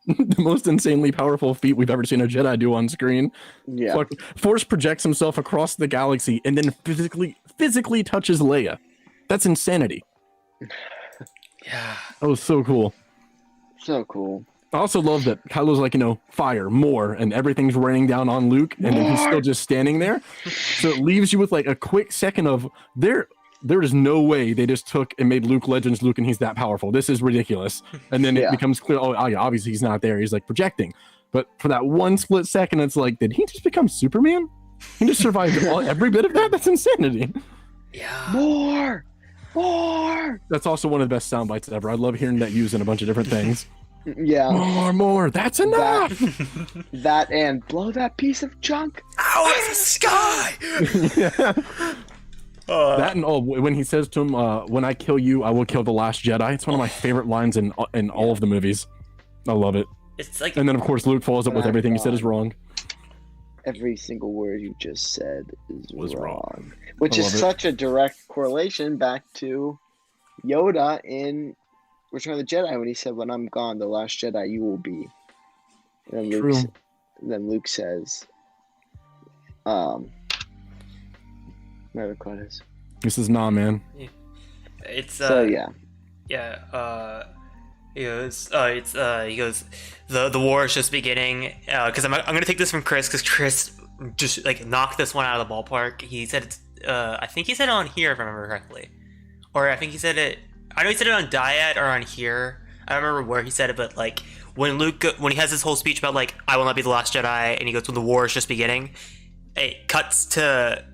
the most insanely powerful feat we've ever seen a Jedi do on screen. Yeah. Like, Force projects himself across the galaxy and then physically touches Leia. That's insanity. Yeah. That was so cool. So cool. I also love that Kylo's like, fire, more, and everything's raining down on Luke, and then he's still just standing there. So it leaves you with like a quick second of there is no way they just took and made Luke Legends Luke and he's that powerful. This is ridiculous. And then it becomes clear, oh yeah, obviously he's not there. He's like projecting. But for that one split second, it's like, did he just become Superman? He just survived every bit of that? That's insanity. Yeah. More. That's also one of the best sound bites ever. I love hearing that used in a bunch of different things. Yeah. More. That's enough. That and blow that piece of junk Out of the sky. That and when he says to him, "When I kill you, I will kill the last Jedi." It's one of my favorite lines in all of the movies. I love it. It's like, And then of course Luke follows up with everything he said is wrong. Every single word you just said Was wrong. Which I is love it. such a direct correlation back to Yoda in Return of the Jedi when he said, "When I'm gone, the last Jedi you will be." And then True. Luke says, whatever the quote is. He says, "Nah, man." it's So yeah. He goes, the war is just beginning. Because I'm gonna take this from Chris, because Chris just like knocked this one out of the ballpark. He said it's, I think he said it on here if I remember correctly, or I think he said it. I know he said it on Dyad or on here. I don't remember where he said it, but like when he has this whole speech about like I will not be the last Jedi, and he goes, when the war is just beginning, it cuts to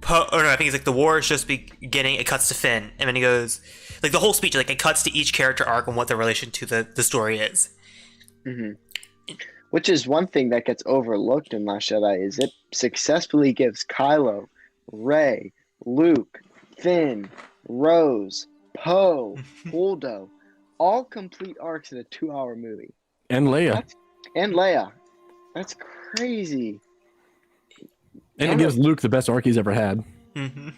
I think it's like the war is just beginning. It cuts to Finn, and then he goes like the whole speech, like it cuts to each character arc and what their relation to the story is. Mm-hmm. Which is one thing that gets overlooked in Last Jedi is it successfully gives Kylo, Rey, Luke, Finn, Rose, Poe, Holdo, all complete arcs in a 2-hour movie. And Leia. And Leia. That's crazy. And it gives Luke the best arc he's ever had. Mm-hmm.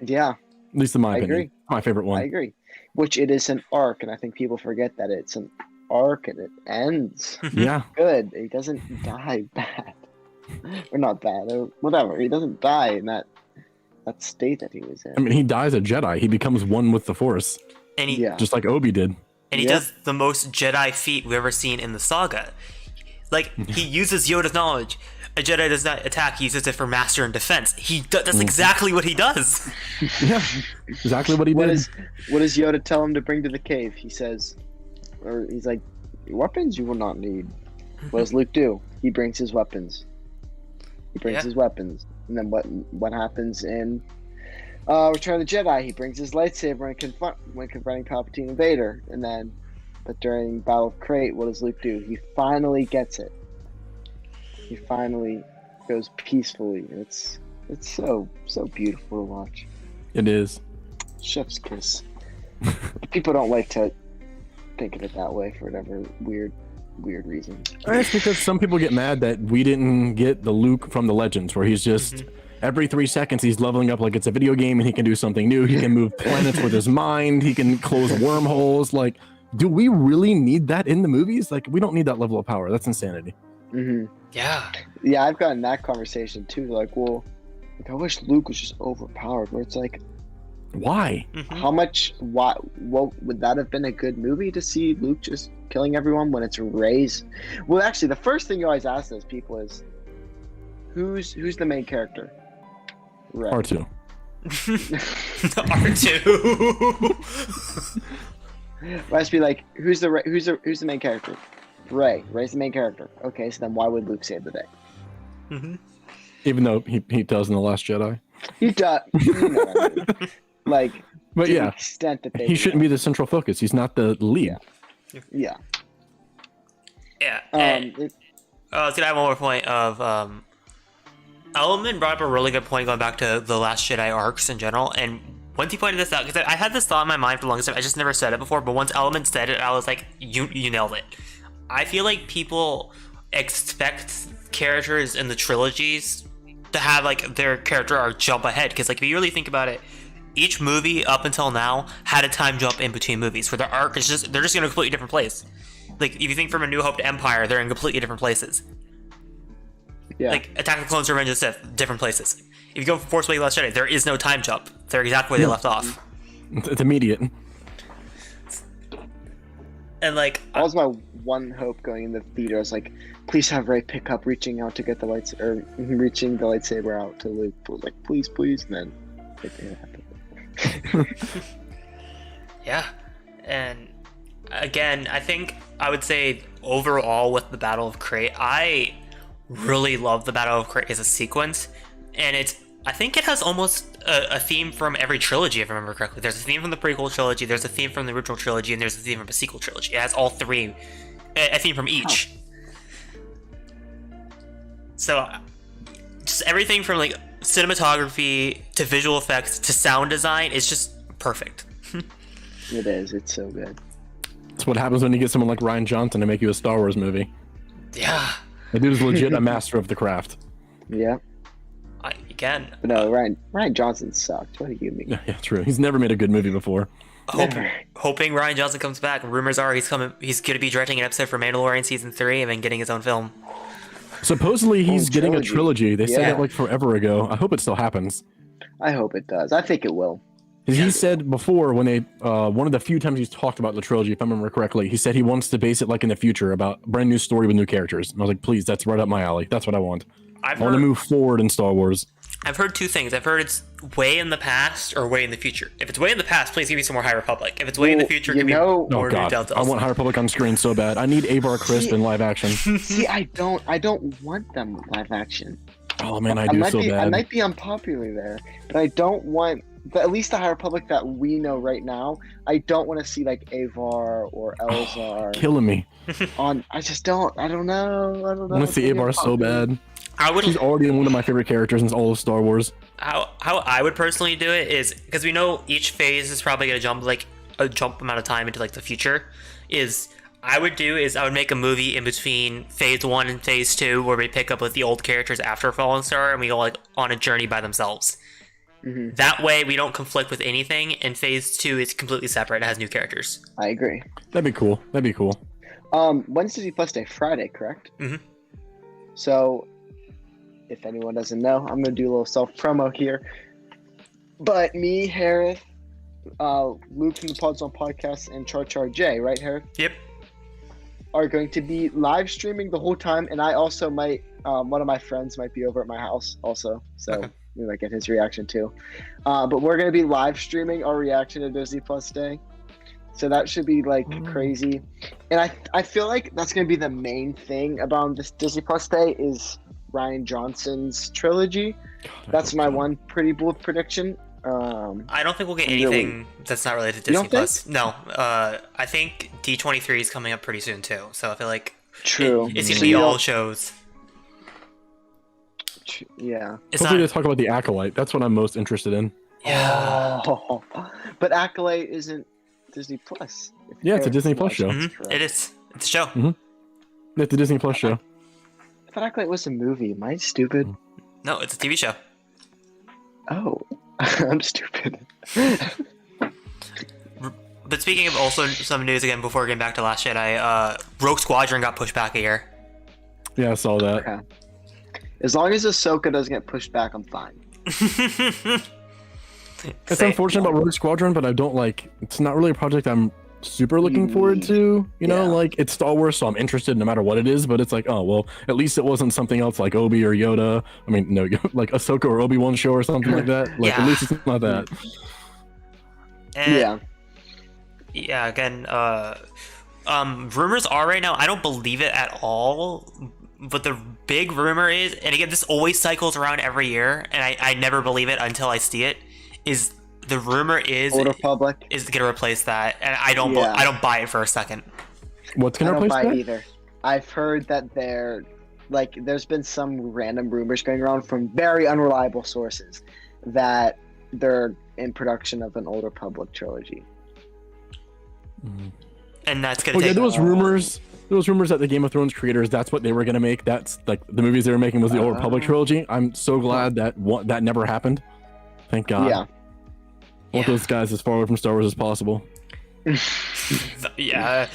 Yeah, At least in my I opinion. agree. My favorite one. I agree. Which it is an arc, and I think people forget that it's an arc and it ends Yeah. good. He doesn't die bad. Or not bad, or whatever. He doesn't die in that state that he was in. I mean, he dies a Jedi. He becomes one with the Force, And he Yeah. just like Obi did. and he Yeah. does the most Jedi feat we've ever seen in the saga. Like he uses Yoda's knowledge. a Jedi does not attack, he uses it for master and defense. That's exactly what he does. Yeah, exactly what he What did. does Yoda tell him to bring to the cave? He says, or he's like, weapons you will not need. What does Luke do? He brings his weapons. And then what happens in Return of the Jedi? He brings his lightsaber when confronting Palpatine and Vader. But during Battle of Crate, what does Luke do? He finally gets it. He finally goes peacefully. It's so beautiful to watch. It is. Chef's kiss. People don't like to think of it that way for whatever weird reason. It's because some people get mad that we didn't get the Luke from the Legends, where he's just every 3 seconds he's leveling up like it's a video game, and he can do something new. He can move planets with his mind. He can close wormholes. Like, do we really need that in the movies? Like, we don't need that level of power. That's insanity. Yeah, I've gotten that conversation too. Like, well, I wish Luke was just overpowered. Where it's like, why? what would that have been a good movie to see Luke just killing everyone when it's Rey's? Well, actually, the first thing you always ask those people is, who's the main character? Rey. R2. R2. It has to be like, who's the main character? Rey. Rey's the main character. Okay, so then why would Luke save the day? Even though he does in The Last Jedi. He does. You know what I mean. Like, But to yeah, the extent that he shouldn't be the central focus. He's not the lead. Yeah. Yeah. I was gonna have one more point of Element brought up a really good point going back to the Last Jedi arcs in general, and once he pointed this out, because I had this thought in my mind for the longest time, I just never said it before, but once Element said it, I was like, you nailed it. I feel like people expect characters in the trilogies to have like their character arc jump ahead, because like if you really think about it, each movie up until now had a time jump in between movies where their arc is they're just in a completely different place. Like if you think from A New Hope to Empire, they're in completely different places. Yeah. Like Attack of the Clones, Revenge of the Sith, different places. If you go from Force Awakens, Last Jedi, there is no time jump. They're exactly where they left off. It's immediate. And like, that was my one hope going in the theater. I was like, please have Rey pick up reaching out to get the reaching the lightsaber out to Luke. I was like, please, and then it didn't happen. yeah. And again, I think I would say overall with the Battle of Crate, I really love the Battle of Crate as a sequence, and I think it has almost a theme from every trilogy, if I remember correctly. There's a theme from the prequel trilogy, there's a theme from the original trilogy, and there's a theme from a sequel trilogy. It has all three, a theme from each. So, just everything from like cinematography to visual effects to sound design is just perfect. It is. It's so good. That's what happens when you get someone like Rian Johnson to make you a Star Wars movie. Yeah. The dude is legit a master of the craft. Yeah. Again. But no, Rian Johnson sucked. What do you mean? Yeah, true. He's never made a good movie before. Hoping Rian Johnson comes back. Rumors are he's going to be directing an episode for Mandalorian season 3 and then getting his own film. Supposedly he's getting a trilogy. They said Yeah. that like forever ago. I hope it still happens. I hope it does. I think it will. He said before when they one of the few times he's talked about the trilogy, if I remember correctly, he said he wants to base it like in the future about a brand new story with new characters. And I was like, please, that's right up my alley. That's what I want. I want to move forward in Star Wars. I've heard two things. I've heard it's way in the past or way in the future. If it's way in the past, please give me some more High Republic. If it's way in the future, give me more Oh New god, Delta. I want High Republic on screen so bad. I need Avar Crisp in live action. See, I don't want them live action. Oh man, I do so bad. I might be unpopular there, but I don't want. But at least the High Republic that we know right now, I don't want to see like Avar or Elzar. Killing me. I just don't. I don't know. I want to see Avar so bad. She's already one of my favorite characters in all of Star Wars. How I would personally do it is because we know each phase is probably gonna jump like a jump amount of time into like the future. I would make a movie in between phase 1 and phase 2 where we pick up with the old characters after Fallen Star and we go like on a journey by themselves. Mm-hmm. That way we don't conflict with anything, and phase 2 is completely separate. It has new characters. I agree. That'd be cool. When's Disney Plus Day? Friday, correct? Mm-hmm. So, if anyone doesn't know, I'm gonna do a little self promo here. But me, Hereth, Luke from the Pods on Podcast, and Char J, right, Hereth? Yep. Are going to be live streaming the whole time, and I also might One of my friends might be over at my house also, so Okay. we might get his reaction too. But we're gonna be live streaming our reaction to Disney Plus Day, so that should be like crazy. And I feel like that's gonna be the main thing about this Disney Plus Day is Ryan Johnson's trilogy. That's my one pretty bold prediction. I don't think we'll get Really? anything that's not related to You Disney don't Plus. No, I think D23 is coming up pretty soon too. So I feel like True. it's gonna So be you all don't- shows. Yeah. It's Hopefully not. they talk about the Acolyte. That's what I'm most interested in. Yeah. Oh, but Acolyte isn't Disney Plus. Yeah, it's a If Disney Hereth Plus show. Productions is Mhm, correct. It is. It's a show. It's a Disney Plus show. I thought Acolyte was a movie. Am I stupid? No, it's a TV show. Oh, I'm stupid. But speaking of also some news again before getting back to Last Jedi, Rogue Squadron got pushed back a year. Yeah, I saw that. Okay. As long as Ahsoka doesn't get pushed back, I'm fine. It's Say- unfortunate about Rogue Squadron, but I don't like. It's not really a project I'm super looking forward to. You know, Yeah. like it's Star Wars, so I'm interested no matter what it is. But it's like, oh well, at least it wasn't something else like Obi or Yoda. I mean, no, like Ahsoka or Obi-Wan show or something like that. Like Yeah. at least it's not that. And, Yeah. Yeah, again, rumors are right now, I don't believe it at all, but the big rumor is, and again, this always cycles around every year, and I never believe it until I see it, is the rumor is Old Republic. gonna replace that, and I don't Yeah. I don't buy it for a second. What's I gonna don't replace buy that? it either. I've heard that there's been some random rumors going around from very unreliable sources that they're in production of an Old Republic trilogy. And that's gonna Oh yeah, take there was rumors. There was rumors that the Game of Thrones creators, that's what they were gonna make. That's like the movies they were making was the Old Republic trilogy. I'm so glad that that never happened. Thank God. Yeah. I want those guys as far away from Star Wars as possible. yeah.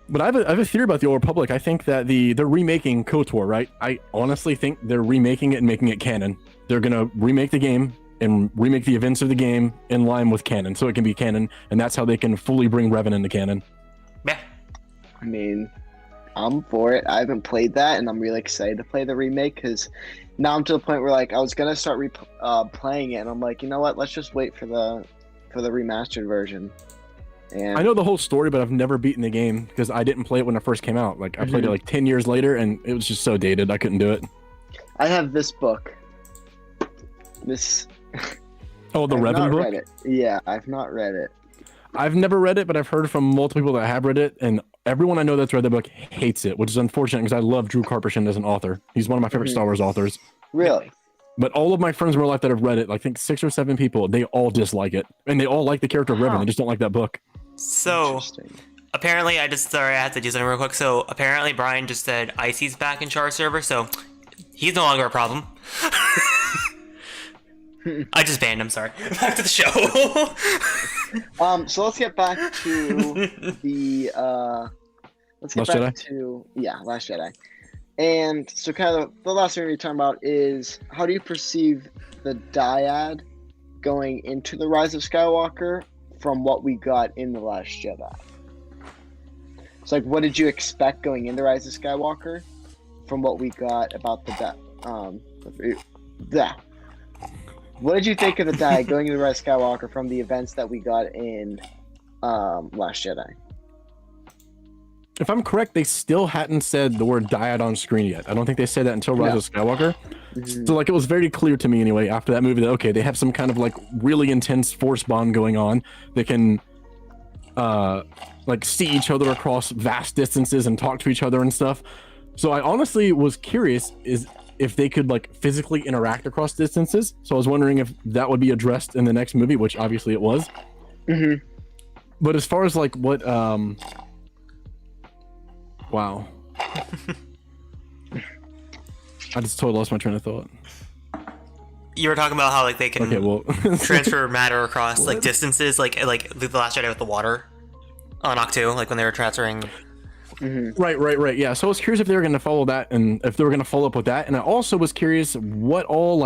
But I have a theory about the Old Republic. I think that they're remaking KOTOR, right? I honestly think they're remaking it and making it canon. They're gonna remake the game and remake the events of the game in line with canon, so it can be canon, and that's how they can fully bring Revan into canon. Yeah. I mean, I'm for it. I haven't played that, and I'm really excited to play the remake because now I'm to the point where like I was gonna start playing it, and I'm like, you know what? Let's just wait for the remastered version. And I know the whole story, but I've never beaten the game because I didn't play it when it first came out. Like I played it like 10 years later, and it was just so dated. I couldn't do it. I have this book. This. Oh, the I've Revan not book. read it. Yeah, I've not read it. I've never read it, but I've heard from multiple people that have read it, and everyone I know that's read the book hates it, which is unfortunate because I love Drew Karpyshyn as an author. He's one of my favorite Star Wars authors. Really? But all of my friends in real life that have read it, like I think 6 or 7 people, they all dislike it, and they all like the character of Revan. They just don't like that book. So Interesting. apparently, I had to do something real quick. So apparently, Brian just said Icy's back in Char server, so he's no longer a problem. I just banned him. Sorry. Back to the show. So let's get back to the Last Jedi? Last Jedi. And so kind of the last thing we're talking about is how do you perceive the dyad going into the Rise of Skywalker from what we got in the Last Jedi? It's like, what did you expect going into Rise of Skywalker from what we got about what did you think of the dyad going into Rise of Skywalker from the events that we got in Last Jedi? If I'm correct, they still hadn't said the word dyad on screen yet. I don't think they said that until Rise No. of Skywalker. Mhm. So like it was very clear to me anyway after that movie that okay, they have some kind of like really intense force bond going on. They can like see each other across vast distances and talk to each other and stuff. So I honestly was curious is if they could like physically interact across distances. So I was wondering if that would be addressed in the next movie, which obviously it was. Mhm. But as far as like what wow. I just totally lost my train of thought. You were talking about how like they can Okay, well transfer matter across like distances, like the Last Jedi with the water on Octo, like when they were transferring. Right. Yeah. So I was curious if they were going to follow that and if they were going to follow up with that. And I also was curious what all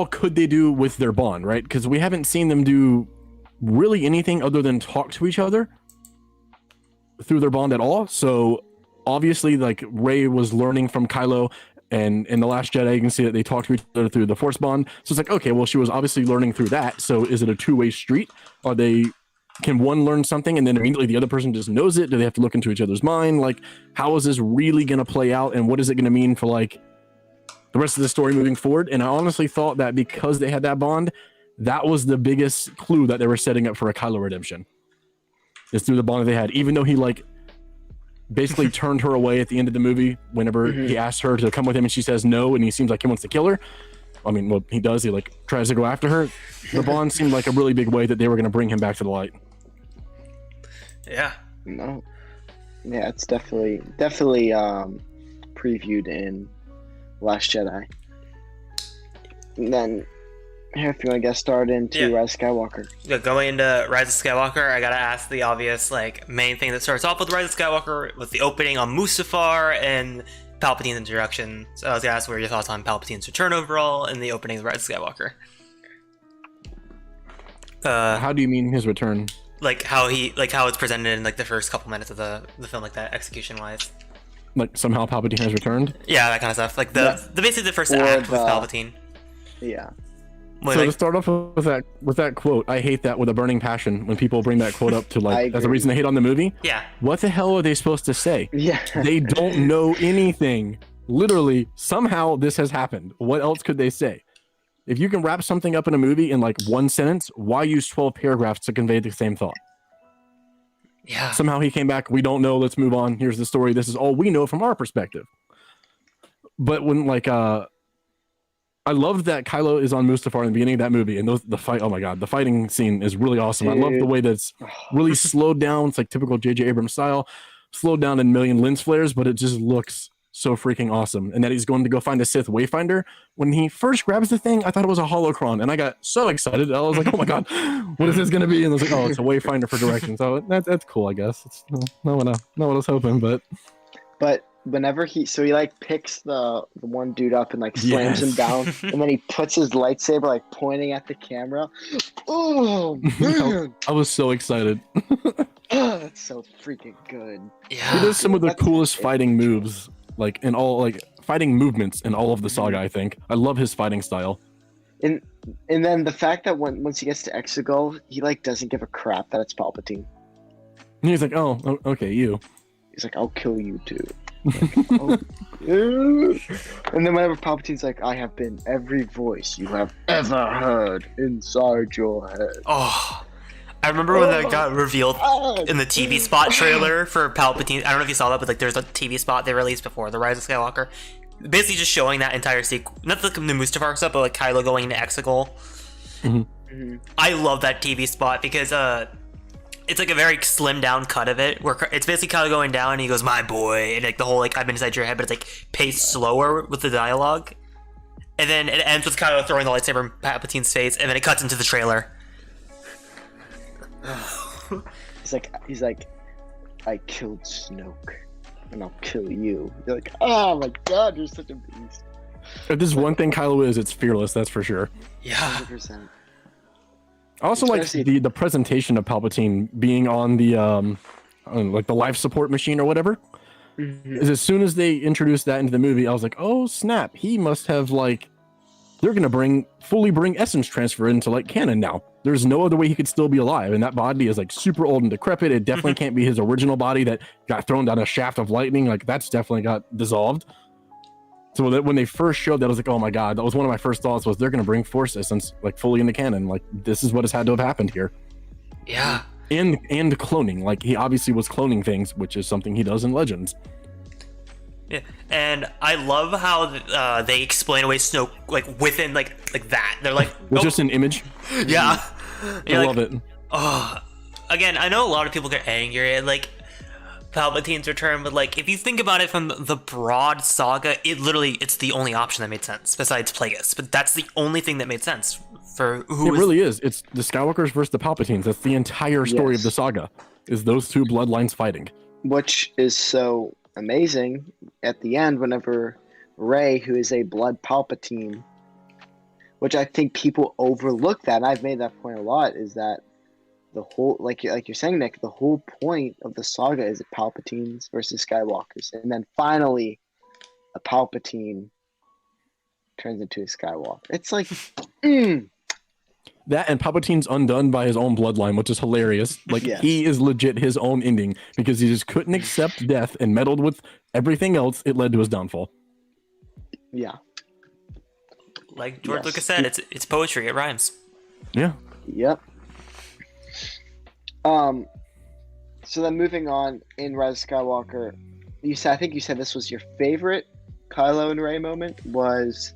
could they do with their bond, right? Because we haven't seen them do really anything other than talk to each other through their bond at all. So obviously, like Rey was learning from Kylo, and in the Last Jedi, you can see that they talk to each other through the Force bond. So it's like, okay, well, she was obviously learning through that. So is it a two-way street? Are they? Can one learn something and then immediately the other person just knows it? Do they have to look into each other's mind? Like, how is this really going to play out, and what is it going to mean for like the rest of the story moving forward? And I honestly thought that because they had that bond, that was the biggest clue that they were setting up for a Kylo redemption. Is through the bond that they had, even though he like basically turned her away at the end of the movie whenever he asked her to come with him and she says no, and he seems like he wants to kill her. I mean, well, he does. He like tries to go after her. The bond seemed like a really big way that they were going to bring him back to the light. Yeah. No. Yeah, it's definitely previewed in Last Jedi. And then, here, if you want to get started into Rise of Skywalker. Yeah, going into Rise of Skywalker, I gotta ask the obvious, like, main thing that starts off with Rise of Skywalker with the opening on Mustafar and Palpatine's introduction. So I was gonna ask what are your thoughts on Palpatine's return overall and the opening of Rise of Skywalker. How do you mean his return? Like how it's presented in like the first couple minutes of the film, like that execution wise. Like somehow Palpatine has returned? Yeah, that kind of stuff. Like the basically the first act with Palpatine. Yeah. Well, so like, to start off with that quote, I hate that with a burning passion when people bring that quote up to like as a reason to hate on the movie. Yeah. What the hell are they supposed to say? Yeah. They don't know anything. Literally, somehow this has happened. What else could they say? If you can wrap something up in a movie in like one sentence, why use 12 paragraphs to convey the same thought? Yeah. Somehow he came back. We don't know. Let's move on. Here's the story. This is all we know from our perspective. But when like I loved that Kylo is on Mustafar in the beginning of that movie, and the fight. Oh my god, the fighting scene is really awesome. Dude. I love the way that's really slowed down. It's like typical J.J. Abrams style, slowed down in a million lens flares, but it just looks so freaking awesome. And that he's going to go find a Sith Wayfinder. When he first grabs the thing, I thought it was a holocron, and I got so excited. I was like, oh my god, what is this going to be? And I was like, oh, it's a Wayfinder for direction. So that's cool, I guess. It's not what I was hoping, but whenever he like picks the one dude up and like slams him down, and then he puts his lightsaber like pointing at the camera. Oh man, I was so excited. Oh, that's so freaking good. Yeah. He does some of the coolest fighting moves, like in all like fighting movements in all of the saga. I think I love his fighting style. And then the fact that once he gets to Exegol, he like doesn't give a crap that it's Palpatine. And he's like, oh, okay, you. He's like, I'll kill you too. Like, oh, yeah. And then whenever Palpatine's like, I have been every voice you have ever heard inside your head. Oh, I remember when that got revealed in the TV spot trailer for Palpatine. I don't know if you saw that, but like there's a TV spot they released before the Rise of Skywalker, basically just showing that entire sequence. Not the Mustafar stuff, but like Kylo going into Exegol. Mm-hmm. I love that TV spot because it's like a very slimmed down cut of it where it's basically Kylo going down and he goes, my boy, and like the whole like I've been inside your head, but it's like paced slower with the dialogue, and then it ends with Kylo throwing the lightsaber in Palpatine's face, and then it cuts into the trailer. he's like I killed Snoke and I'll kill you. You're like, oh my god, you're such a beast. If there's one thing Kylo is, it's fearless, that's for sure. Yeah. 100%. I also like the presentation of Palpatine being on the like the life support machine or whatever. Mm-hmm. Is as soon as they introduced that into the movie, I was like, oh snap, he must have like they're gonna fully bring essence transfer into like canon now. There's no other way he could still be alive, and that body is like super old and decrepit. It definitely can't be his original body that got thrown down a shaft of lightning. Like that's definitely got dissolved. So that when they first showed that, I was like, oh my god, that was one of my first thoughts was they're gonna bring Force essence like fully into canon. Like this is what has had to have happened here. Yeah. And cloning. Like he obviously was cloning things, which is something he does in Legends. Yeah, and I love how they explain away Snoke like within like that. They're like with just an image. Yeah. I love it. Oh, again, I know a lot of people get angry at like Palpatine's return, but like if you think about it from the broad saga, it's the only option that made sense besides Plagueis. But that's the only thing that made sense for who. It really is. It's the Skywalkers versus the Palpatines. That's the entire story of the saga. Is those two bloodlines fighting? Which is so amazing at the end whenever Rey, who is a blood Palpatine, which I think people overlook that, and I've made that point a lot, is that the whole like you're saying, Nick, the whole point of the saga is Palpatines versus Skywalkers, and then finally a Palpatine turns into a Skywalker. It's like That and Palpatine's undone by his own bloodline, which is hilarious. Like Yes. he is legit his own ending because he just couldn't accept death and meddled with everything else. It led to his downfall. yeah. Like George Yes. Lucas said, it's poetry. It rhymes. Yeah. Yep. So then moving on in Rise of Skywalker, I think you said this was your favorite Kylo and Rey moment was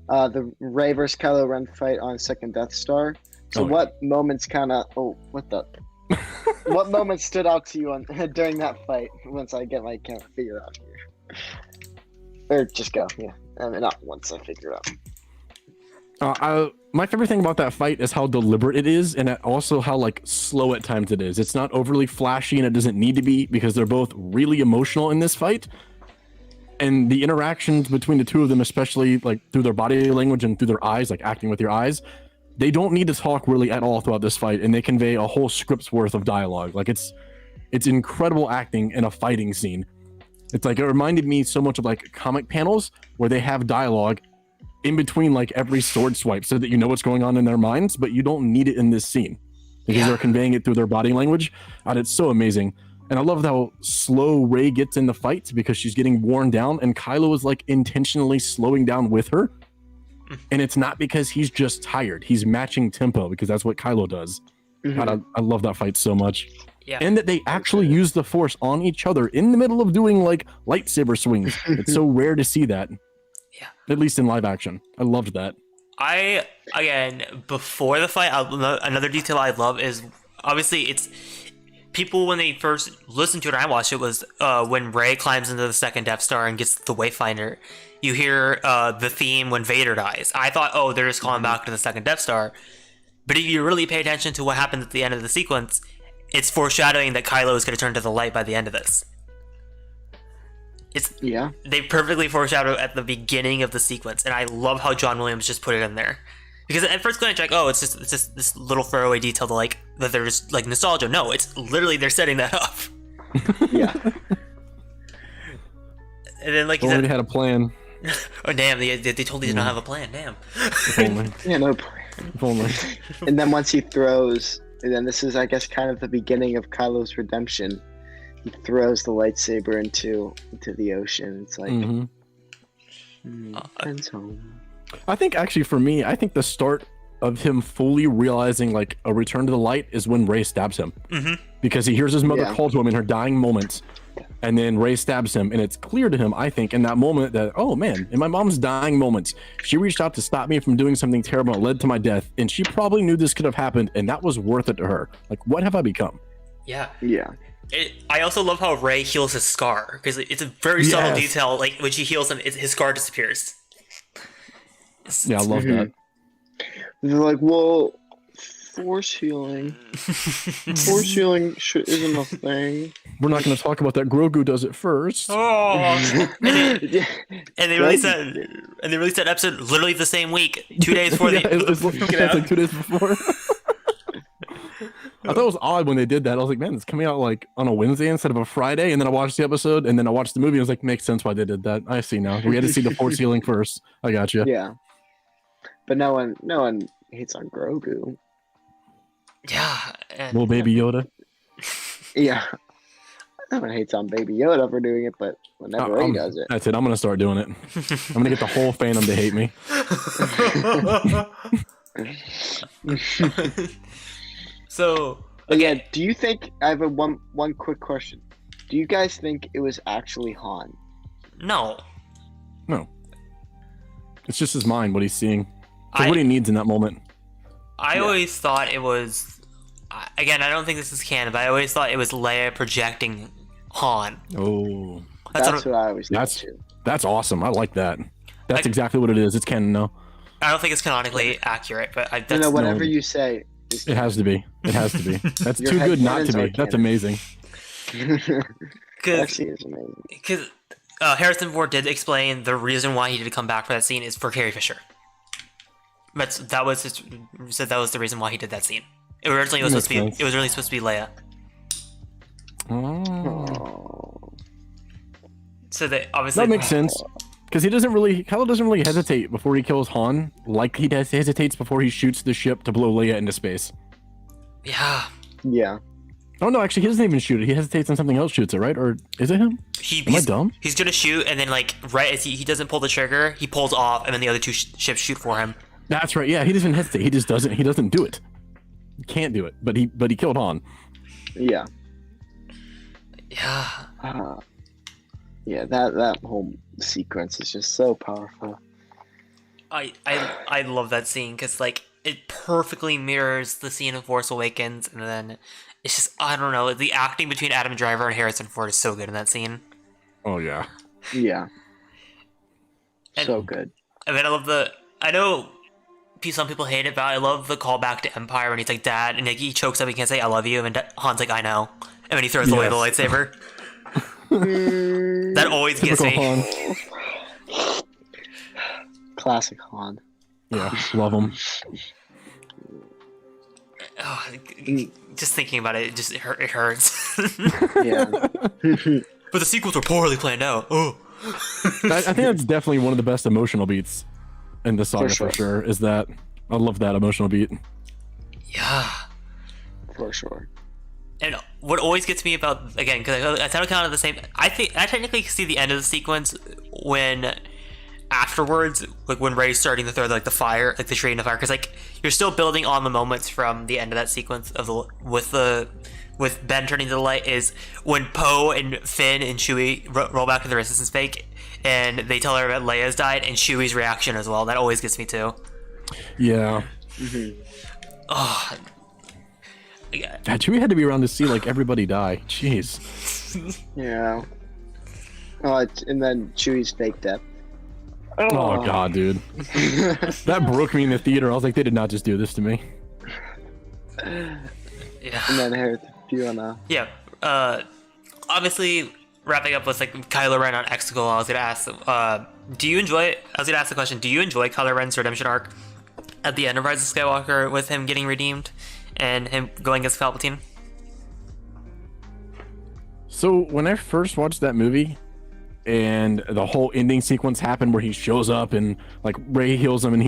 the Rey versus Kylo Ren fight on second Death Star. So Oh, yeah. what moments what moments stood out to you on during that fight once I get my camera figure out here? Or just go, yeah. I mean, not once I figure it out. My favorite thing about that fight is how deliberate it is, and also how like slow at times it is. It's not overly flashy, and it doesn't need to be because they're both really emotional in this fight. And the interactions between the two of them, especially like through their body language and through their eyes, like acting with your eyes, they don't need to talk really at all throughout this fight, and they convey a whole script's worth of dialogue. Like it's incredible acting in a fighting scene. It's like it reminded me so much of like comic panels where they have dialogue in between like every sword swipe so that you know what's going on in their minds, but you don't need it in this scene because they're conveying it through their body language. And it's so amazing. And I love how slow Rey gets in the fight because she's getting worn down, and Kylo is like intentionally slowing down with her. And it's not because he's just tired. He's matching tempo because that's what Kylo does. God, I love that fight so much. Yeah. And that they actually use the Force on each other in the middle of doing like lightsaber swings. It's so rare to see that. Yeah. At least in live action. I loved that. Before the fight, another detail I love is obviously it's people when they first listened to it and I watched it was when Rey climbs into the second Death Star and gets the Wayfinder. You hear the theme when Vader dies. I thought, oh, they're just calling back to the second Death Star. But if you really pay attention to what happens at the end of the sequence, it's foreshadowing that Kylo is going to turn to the light by the end of this. They perfectly foreshadow at the beginning of the sequence, and I love how John Williams just put it in there. Because at first glance, you're like, oh, it's just this little throwaway detail to like that there's like nostalgia. No, it's literally they're setting that up. Yeah. And then like you already had a plan. Oh damn! They totally did not have a plan. Damn. If only. Yeah, no plan. If only. And then once he throws, and then this is, I guess, kind of the beginning of Kylo's redemption. He throws the lightsaber into the ocean. It's like, friends home. I think actually for me, I think the start of him fully realizing like a return to the light is when Rey stabs him. Because he hears his mother call to him in her dying moments, and then Rey stabs him, and it's clear to him, I think, in that moment that, oh man, in my mom's dying moments, she reached out to stop me from doing something terrible that led to my death, and she probably knew this could have happened, and that was worth it to her. Like, what have I become? Yeah. I also love how Rey heals his scar because it's a very subtle detail. Like when she heals him, his scar disappears. Yeah, I love that. They're like, well, force healing isn't a thing. We're not going to talk about that. Grogu does it first. Oh, and they released that episode literally the same week, 2 days before it's like 2 days before. I thought it was odd when they did that. I was like, man, it's coming out like on a Wednesday instead of a Friday. And then I watched the episode, and then I watched the movie. I was like, makes sense why they did that. I see now. We had to see the force healing first. I got you. Yeah, but no one hates on Grogu. Yeah, Little baby Yoda. Yeah, no one hates on Baby Yoda for doing it, but whenever he does it, that's it. I'm gonna start doing it. I'm gonna get the whole fandom to hate me. So again, do you think I have one quick question? Do you guys think it was actually Han? No. It's just his mind, what he's seeing. So what he needs in that moment. I always thought it was. Again, I don't think this is canon, but I always thought it was Leia projecting Han. Oh, that's what I always thought too. That's awesome. I like that. That's exactly what it is. It's canon now. I don't think it's canonically accurate, but whatever you say. It has to be. It has to be. That's too good not to be. That's amazing. Actually, it's amazing. Because Harrison Ford did explain the reason why he did come back for that scene is for Carrie Fisher. That was the reason why he did that scene. It originally was Makes supposed to be. sense. It was really supposed to be Leia. Oh. So they obviously That makes sense. Because Kylo doesn't really hesitate before he kills Han, like he hesitates before he shoots the ship to blow Leia into space. Yeah. Yeah. Oh no, actually, he doesn't even shoot it. He hesitates and something else shoots it, right? Or is it him? Am I dumb? He's gonna shoot, and then like right as he doesn't pull the trigger, he pulls off, and then the other two ships shoot for him. That's right. Yeah, he doesn't hesitate. He just doesn't. He doesn't do it. He can't do it. But he killed Han. Yeah. Yeah. Yeah. That whole sequence is just so powerful. I love that scene because like it perfectly mirrors the scene of Force Awakens, and then it's just I don't know, the acting between Adam Driver and Harrison Ford is so good in that scene. Oh yeah. Yeah. And- So good. And then I know some people hate it, but I love the callback to Empire when he's like, Dad, and like, he chokes up, he can't say I love you, and Han's like, I know. And then he throws away the lightsaber. That always gets Typical me. Han. Classic Han. Yeah, love him. Oh, just thinking about it, it hurts. Yeah. But the sequels were poorly planned out. Oh. I think that's definitely one of the best emotional beats in the saga for sure. Is that I love that emotional beat. Yeah. For sure. And what always gets me about, again, because I kind of the same, I think I technically see the end of the sequence when afterwards, like when Rey's starting to throw like the fire, like the tree in the fire, because like you're still building on the moments from the end of that sequence of with Ben turning to the light, is when Poe and Finn and Chewie roll back to the Resistance fake, and they tell her that Leia's died, and Chewie's reaction as well. That always gets me too. Yeah. Oh. Yeah. God, Chewie had to be around to see like everybody die. Jeez. Yeah. Oh, and then Chewie's fake death. Oh god, dude. That broke me in the theater. I was like, they did not just do this to me. Yeah. And then Hereth, do you wanna? Yeah. Obviously, wrapping up with like Kylo Ren on Exegol, I was gonna ask, do you enjoy? I was gonna ask the question: do you enjoy Kylo Ren's redemption arc at the end of Rise of Skywalker, with him getting redeemed and him going against Palpatine? So when I first watched that movie, and the whole ending sequence happened where he shows up and like Rey heals him, and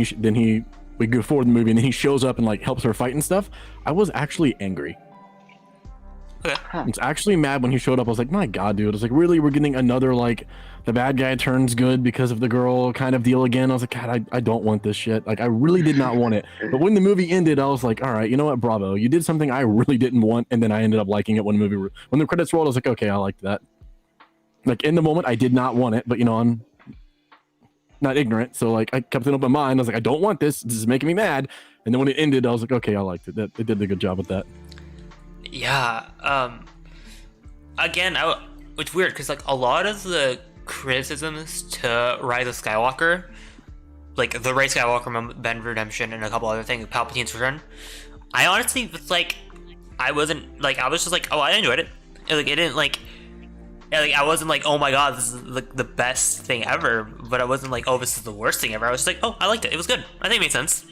we go forward in the movie, and then he shows up and like helps her fight and stuff. I was actually angry. Okay. I was actually mad when he showed up. I was like, my god, dude. I was like, really? We're getting another like the bad guy turns good because of the girl kind of deal again. I was like, God, I don't want this shit. Like, I really did not want it. But when the movie ended, I was like, all right, you know what? Bravo. You did something I really didn't want, and then I ended up liking it when the credits rolled. I was like, okay, I liked that. Like in the moment, I did not want it, but you know, I'm not ignorant, so like I kept it in my mind. I was like, I don't want this. This is making me mad. And then when it ended, I was like, okay, I liked it. They did a good job with that. Yeah. Again, it's weird because like a lot of the criticisms to Rise of Skywalker, like the Rey Skywalker moment, Ben Redemption, and a couple other things, Palpatine's return, I honestly was like, I was just like, oh, I enjoyed it. Like it didn't like. Yeah, like I wasn't like, oh my god, this is like the best thing ever, but I wasn't like, oh, this is the worst thing ever. I was just like, oh, I liked it. It was good. I think it made sense.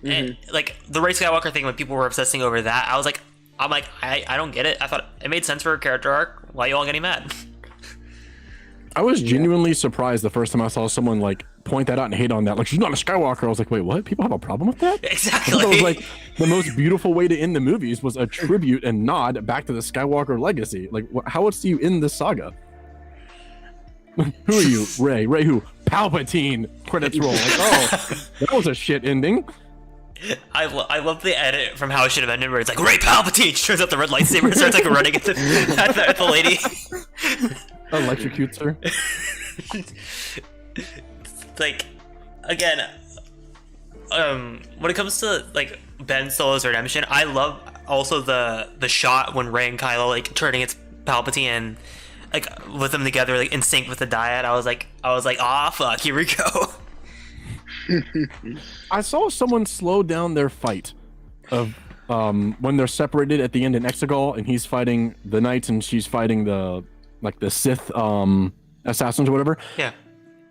And like the Rey Skywalker thing, when people were obsessing over that, I don't get it. I thought it made sense for a character arc. Why are you all getting mad? I was genuinely surprised the first time I saw someone like point that out and hate on that. Like, she's not a Skywalker. I was like, wait, what? People have a problem with that? Exactly. It was like the most beautiful way to end the movies was a tribute and nod back to the Skywalker legacy. Like, how else do you end this saga? Who are you? Rey. Rey who? Palpatine. Credits roll. Like, oh, that was a shit ending. I love the edit from how it should have ended, where it's like Rey Palpatine. She turns out the red lightsaber, starts like running at the lady. Electrocutes her. Like, again, when it comes to like Ben Solo's redemption, I love also the shot when Rey and Kylo like turning its Palpatine and like with them together like in sync with the dyad. I was like, ah, fuck, here we go. I saw someone slow down their fight of when they're separated at the end in Exegol, and he's fighting the knights and she's fighting the Sith assassins or whatever. Yeah.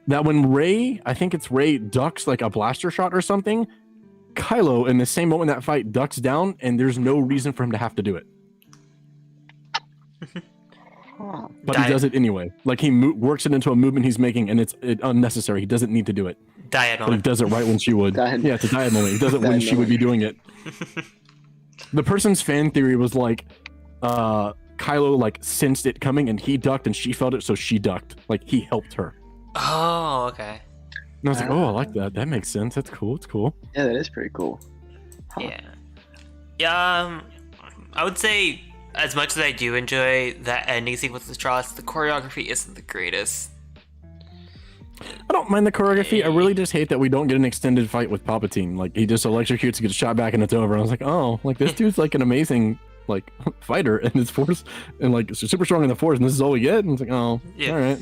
That when Rey, I think it's Rey, ducks like a blaster shot or something, Kylo, in the same moment that fight, ducks down, and there's no reason for him to have to do it. Huh. But he does it anyway. Like, he works it into a movement he's making, and it's unnecessary. He doesn't need to do it. Diet But he moment. does it right when she would. Diet- Yeah, it's a diet moment. He does it when Diet she would be moment. doing it. The person's fan theory was like, Kylo like sensed it coming, and he ducked, and she felt it, so she ducked. Like, he helped her. Oh, okay. And I was like, oh, I like that. That makes sense. That's cool. It's cool. Yeah, that is pretty cool. Huh. Yeah. Yeah, I would say, as much as I do enjoy that ending sequence with Tross, the choreography isn't the greatest. I don't mind the choreography. I really just hate that we don't get an extended fight with Palpatine. Like, he just electrocutes, gets shot back, and it's over. I was like, oh, like, this dude's like an amazing like fighter in his force, and like super strong in the force, and this is all we get. And it's like, oh, Yeah. all right.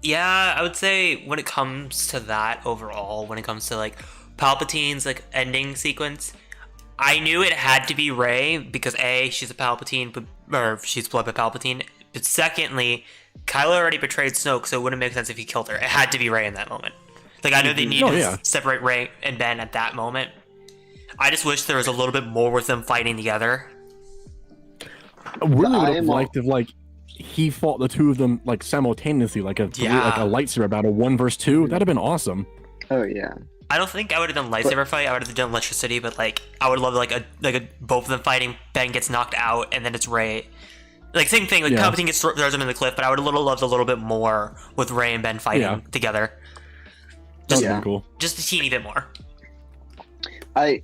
Yeah, I would say when it comes to that overall, when it comes to like Palpatine's like ending sequence, I knew it had to be Rey because A, she's a Palpatine, or she's blood by Palpatine. But secondly, Kylo already betrayed Snoke, so it wouldn't make sense if he killed her. It had to be Rey in that moment. Like, I know they needed to separate Rey and Ben at that moment. I just wish there was a little bit more with them fighting together. I really would have liked if like he fought the two of them like simultaneously, like a lightsaber battle, 1 versus 2. That'd have been awesome. Oh yeah. I don't think I would have done lightsaber fight. I would have done electricity, but like I would love like a both of them fighting. Ben gets knocked out, and then it's Rey. Like same thing. Like Palpatine gets throws him in the cliff, but I would have loved a little bit more with Rey and Ben fighting together. Just cool. Just a teeny bit more. The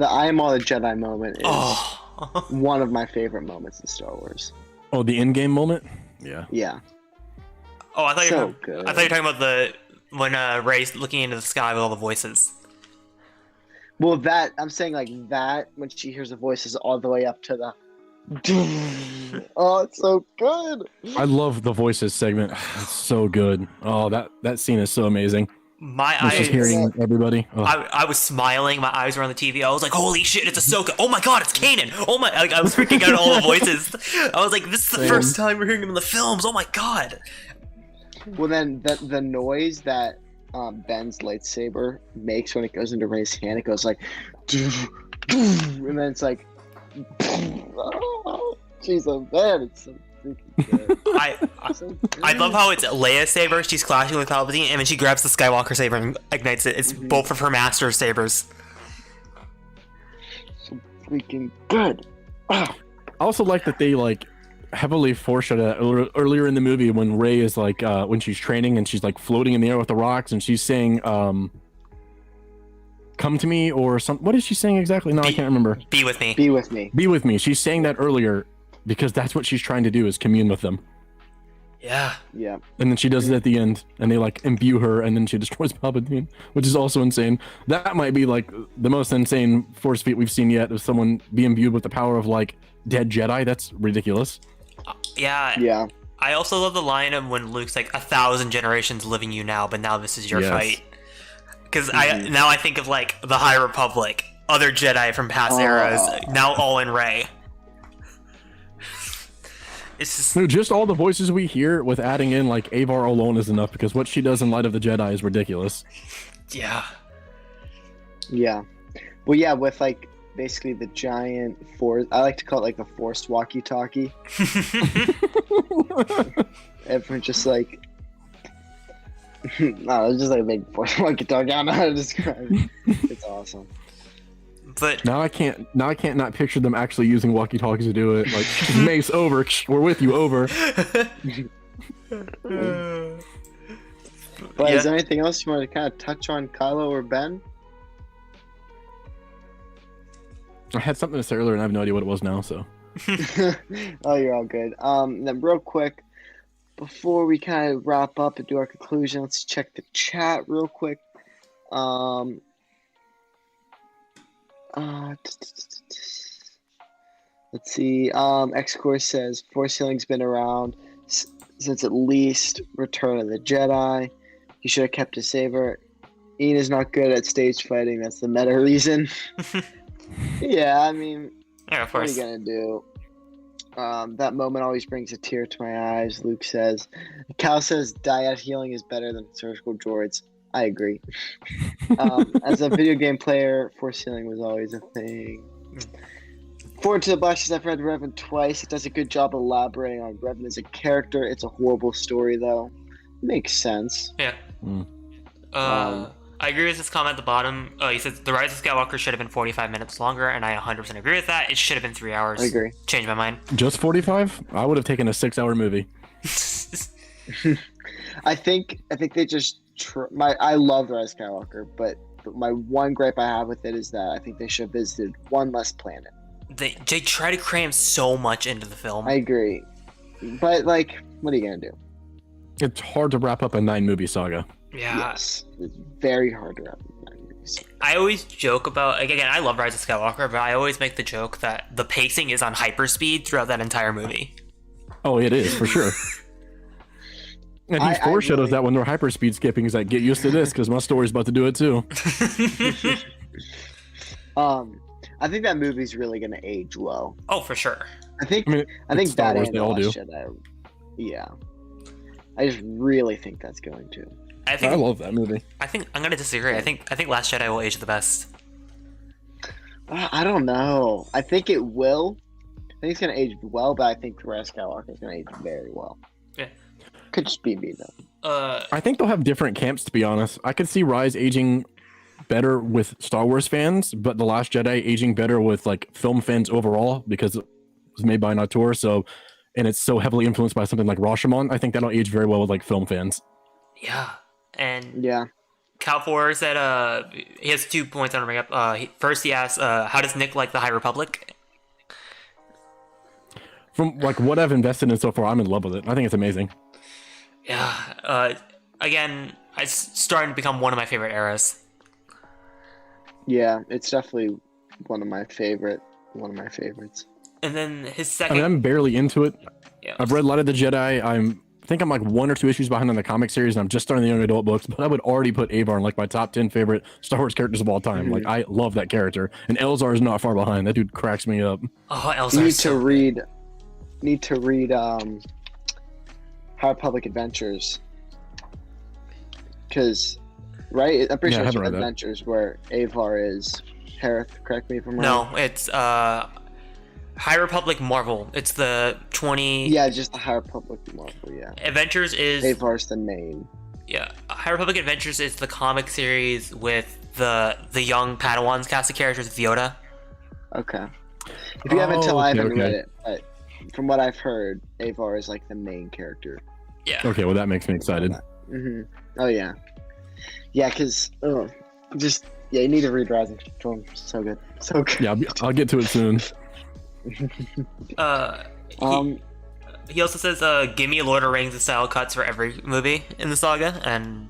I am all a Jedi moment is one of my favorite moments in Star Wars. Oh, the in-game moment? Yeah. Yeah. Oh, I thought So you were, good. I thought you were talking about when Rey's looking into the sky with all the voices. Well, that I'm saying like that when she hears the voices all the way up to the. Oh, it's so good. I love the voices segment. It's so good. Oh, that scene is so amazing. My Just eyes. hearing everybody. Oh. I was smiling. My eyes were on the TV. I was like, "Holy shit! It's Ahsoka! Oh my god, it's Kanan! Oh my!" Like, I was freaking out at all the voices. I was like, "This is the first time we're hearing him in the films! Oh my god!" Well, then the noise that Ben's lightsaber makes when it goes into Rey's hand, it goes like, and then it's like, jeez, man, it's so freaking good. I love how it's Leia's saber. She's clashing with Palpatine, and then she grabs the Skywalker saber and ignites it. It's both of her master sabers. So freaking good. I also like that they like heavily foreshadowed that earlier in the movie when Rey is like when she's training and she's like floating in the air with the rocks and she's saying come to me or something. What is she saying exactly? No, I can't remember. Be with me. Be with me. Be with me. She's saying that earlier because that's what she's trying to do is commune with them. Yeah. Yeah. And then she does it at the end and they like imbue her and then she destroys Palpatine, which is also insane. That might be like the most insane force feat we've seen yet of someone be imbued with the power of like dead Jedi. That's ridiculous. Yeah. Yeah. I also love the line of when Luke's like 1,000 generations living you now, but now this is your fight. Because now I think of like the High Republic, other Jedi from past eras, now all in Rey. It's just No, just all the voices we hear with adding in like Avar alone is enough because what she does in Light of the Jedi is ridiculous. yeah. Yeah. Well, yeah, with like basically the giant force. I like to call it like the forced walkie-talkie. Everyone just like. No, it's just like a big forced walkie-talkie. I don't know how to describe it. It's awesome. But Now I can't not picture them actually using walkie-talkies to do it. Like Mace over, we're with you over. But is there anything else you want to kind of touch on, Kylo or Ben? I had something to say earlier and I have no idea what it was now. So Oh, you're all good. Then real quick, before we kind of wrap up and do our conclusion, let's check the chat real quick. Let's see. X-Core says Force Healing's been around since at least Return of the Jedi. He should have kept his saber. Ian is not good at stage fighting. That's the meta reason. Yeah, I mean, yeah, of what are course. you gonna do? That moment always brings a tear to my eyes. Luke says. Cal says Dyad healing is better than surgical droids. I agree. As a video game player, force healing was always a thing. Forward to the Black, I've read Revan twice. It does a good job elaborating on Revan as a character. It's a horrible story, though. Makes sense. Yeah. I agree with this comment at the bottom. He says The Rise of Skywalker should have been 45 minutes longer, and I 100% agree with that. It should have been 3 hours. I agree. Changed my mind. Just 45? I would have taken a 6-hour movie. I think they just I love The Rise of Skywalker, but my one gripe I have with it is that I think they should have visited one less planet. They try to cram so much into the film. I agree, but like, what are you gonna do? It's hard to wrap up a 9-movie saga. Yeah. Yes, it's very hard to wrap up 9 movies. I always joke about, again, I love Rise of Skywalker, but I always make the joke that the pacing is on hyperspeed throughout that entire movie. Oh, it is, for sure. And he foreshadows that when they're hyperspeed skipping. He's like, get used to this, because my story's about to do it too. I think that movie's really gonna age well. Oh, for sure. I think Star that Wars, and they all do. Jedi, yeah. I just really think that's going to. I love that movie. I think I'm gonna disagree. I think Last Jedi will age the best. I don't know. I think it will. I think it's gonna age well, but I think The Rise of Skywalker is gonna age very well. Yeah. Could just be me though. I think they'll have different camps, to be honest. I could see Rise aging better with Star Wars fans, but The Last Jedi aging better with like film fans overall, because it was made by an auteur, and it's so heavily influenced by something like Rashomon. I think that'll age very well with like film fans. Yeah. And Yeah. Cal4 said he has 2 points I want to bring up. First, he asked, how does Nick like the High Republic? From like what I've invested in so far, I'm in love with it. I think it's amazing. Yeah. Again, it's starting to become one of my favorite eras. Yeah, it's definitely one of my favorites. And then his I second. mean, I'm barely into it. Yeah. I've read Light of the Jedi. I think I'm like 1 or 2 issues behind on the comic series, and I'm just starting the young adult books, but I would already put Avar in like my top 10 favorite Star Wars characters of all time. Mm-hmm. Like, I love that character. And Elzar is not far behind. That dude cracks me up. Oh, You Elzar. need to read High Republic Adventures. Because, right? I'm pretty Yeah, I sure it's haven't read that. Adventures where Avar is Hereth. Correct me if I'm wrong. No, it's High Republic Marvel. It's the 20. Yeah, just the High Republic Marvel, yeah. Adventures is. Avar's the main. Yeah, High Republic Adventures is the comic series with the young Padawans cast of characters with Yoda. Okay. If you haven't Oh, I okay, haven't okay. read it, but from what I've heard, Avar is like the main character. Yeah. Okay, well, that makes me excited. Mm-hmm. Oh yeah. Yeah, because you need to read Rising Storm. So good. So good. Yeah, I'll get to it soon. He also says, give me Lord of the Rings style cuts for every movie in the saga, and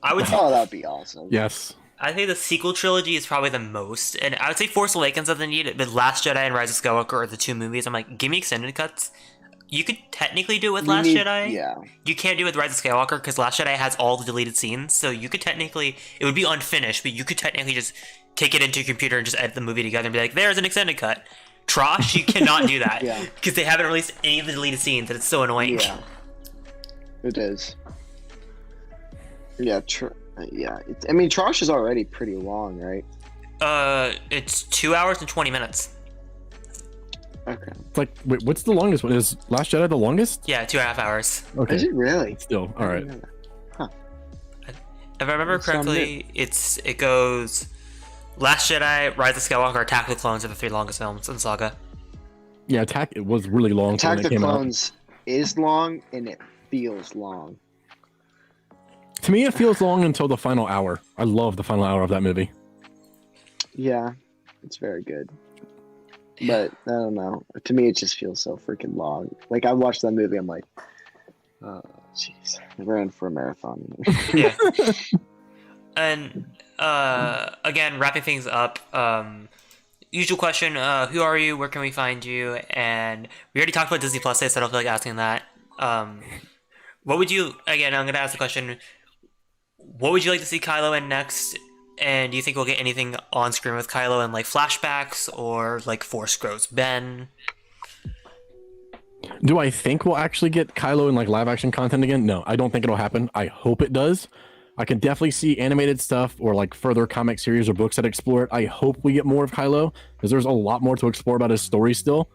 I would Oh, that'd be awesome. Yes. I think the sequel trilogy is probably the most, and I would say Force Awakens doesn't need it, but Last Jedi and Rise of Skywalker are the 2 movies. I'm like, give me extended cuts. You could technically do it with Last Jedi. Yeah. You can't do it with Rise of Skywalker because Last Jedi has all the deleted scenes, so you could technically, it would be unfinished, but you could technically just take it into your computer and just edit the movie together and be like, there's an extended cut. Trosh, you cannot do that Yeah. because they haven't released any of the deleted scenes, and it's so annoying. Yeah. It is. Yeah. I mean, Trosh is already pretty long, right? It's 2 hours and 20 minutes. Okay. It's like, wait, what's the longest one? Is Last Jedi the longest? Yeah, 2.5 hours. Okay. Is it really? Still, all right. Huh. If I remember That sounds correctly, it goes Last Jedi, Rise of Skywalker, Attack of the Clones are the 3 longest films in the saga. Yeah, it was really long Attack when of it the came out. Clones is long, and it feels long. To me, it feels long until the final hour. I love the final hour of that movie. Yeah, it's very good. But I don't know. To me, it just feels so freaking long. Like I watched that movie, I'm like, oh, jeez, I ran for a marathon. Yeah. And again, wrapping things up. Usual question: who are you? Where can we find you? And we already talked about Disney Plus today, so I don't feel like asking that. What would you? Again, I'm gonna ask the question: what would you like to see Kylo in next? And do you think we'll get anything on screen with Kylo in like flashbacks or like Force Grows Ben? Do I think we'll actually get Kylo in like live action content again? No, I don't think it'll happen. I hope it does. I can definitely see animated stuff or like further comic series or books that explore it. I hope we get more of Kylo because there's a lot more to explore about his story still,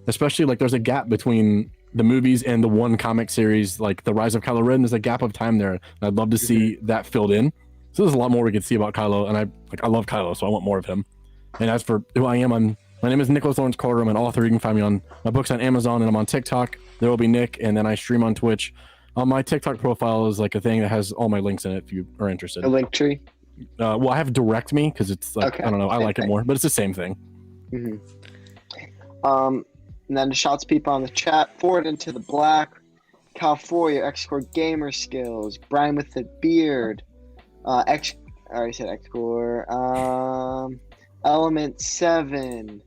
especially like there's a gap between the movies and the one comic series, like The Rise of Kylo Ren. There's a gap of time there. And I'd love to see that filled in. So there's a lot more we could see about Kylo, and I love Kylo, so I want more of him. And as for who I am, my name is Nicholas Lawrence Carter. I'm an author. You can find me on my books on Amazon, and I'm on TikTok. There will be Nick, and then I stream on Twitch. My TikTok profile is like a thing that has all my links in it if you are interested. A link tree. Well, I have direct me because it's like Okay, I don't know. I same like thing. it more, but it's the same thing. And then the shots people on the chat. Forward into the black. California, X-Core Gamer Skills. Brian with the beard. I already said X-Core. Element 7.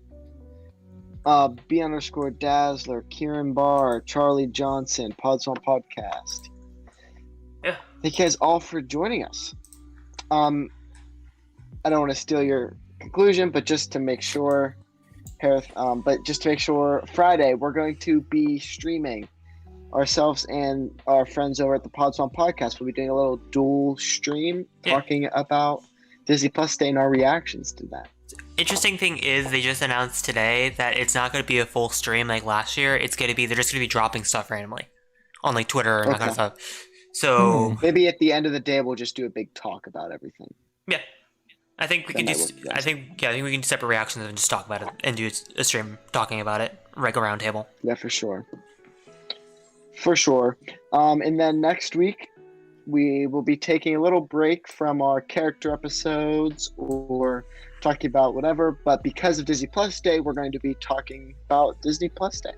B_Dazzler, Kieran Barr, Charlie Johnson, Pods on Podcast. Yeah. Thank you guys all for joining us. I don't want to steal your conclusion, but just to make sure, Hereth, Friday we're going to be streaming ourselves and our friends over at the Pods on Podcast. We'll be doing a little dual stream talking about Disney Plus Day and our reactions to that. Interesting thing is they just announced today that it's not going to be a full stream like last year. It's going to be, they're just going to be dropping stuff randomly on like Twitter and that kind of stuff. So maybe at the end of the day we'll just do a big talk about everything. yeah, I think we can just I think we can do separate reactions and just talk about it and do a stream talking about it, like a round table. Yeah, for sure. And then next week we will be taking a little break from our character episodes or talking about whatever, but because of Disney Plus Day, we're going to be talking about Disney Plus Day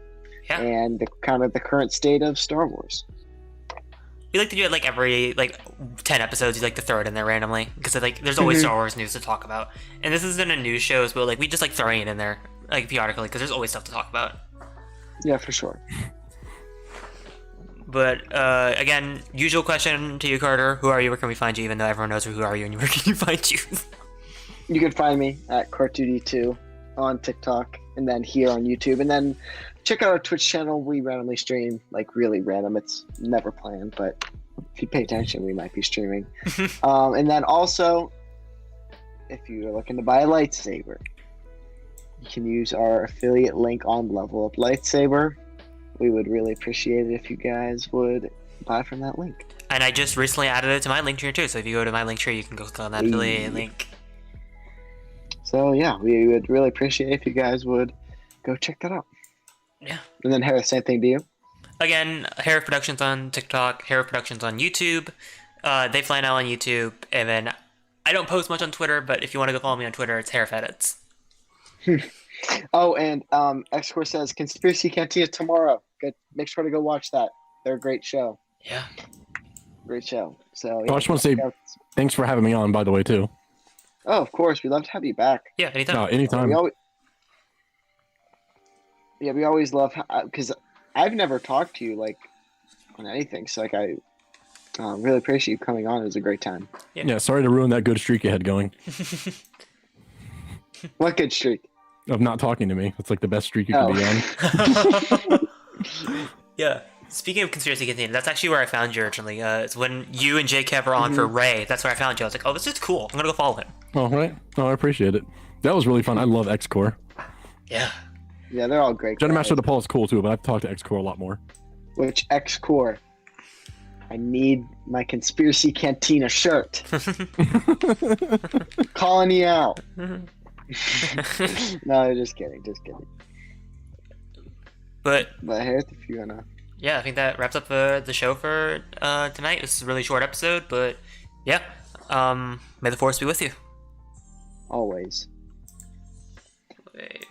and the current state of Star Wars. We like to do it like every 10 episodes. You like to throw it in there randomly because there's always Star Wars news to talk about, and this isn't a news show, but like we just like throwing it in there like periodically because there's always stuff to talk about. Yeah, for sure. But again, usual question to you, Carter: who are you? Where can we find you? Even though everyone knows who are you and where can you find you? You can find me at Cartoody2 on TikTok, and then here on YouTube, and then check out our Twitch channel. We randomly stream, like really random. It's never planned, but if you pay attention, we might be streaming. And then also, if you're looking to buy a lightsaber, you can use our affiliate link on Level Up Lightsaber. We would really appreciate it if you guys would buy from that link. And I just recently added it to my link tree too, so if you go to my link tree, you can go click on that affiliate link. So yeah, we would really appreciate it if you guys would go check that out. Yeah. And then Hereth, same thing to you. Again, Hereth Productions on TikTok, Hereth Productions on YouTube. They fly now on YouTube, and then I don't post much on Twitter, but if you want to go follow me on Twitter, it's Hereth Edits. Oh, and X-Core says Conspiracy Cantina tomorrow. Good, make sure to go watch that. They're a great show. Yeah. Great show. So I just want to say thanks for having me on, by the way, too. Oh, of course. We'd love to have you back. Yeah, anytime. No, anytime. We always love, because I've never talked to you like on anything. So like I really appreciate you coming on. It was a great time. Yeah, sorry to ruin that good streak you had going. What good streak? Of not talking to me. It's like the best streak you can be on. Yeah. Speaking of Conspiracy Cantina, that's actually where I found you originally. It's when you and Jake were on for Ray. That's where I found you. I was like, oh, this is cool. I'm going to go follow him. Oh, right. Oh, I appreciate it. That was really fun. I love X-Core. Yeah. Yeah, they're all great. Jedi Master of the Paul is cool too, but I've talked to X-Core a lot more. Which X-Core? I need my Conspiracy Cantina shirt. Calling you out. No, just kidding. But Hereth, if you wanna. Yeah, I think that wraps up the show for tonight. This is a really short episode, but yeah. May the Force be with you. Always. Wait.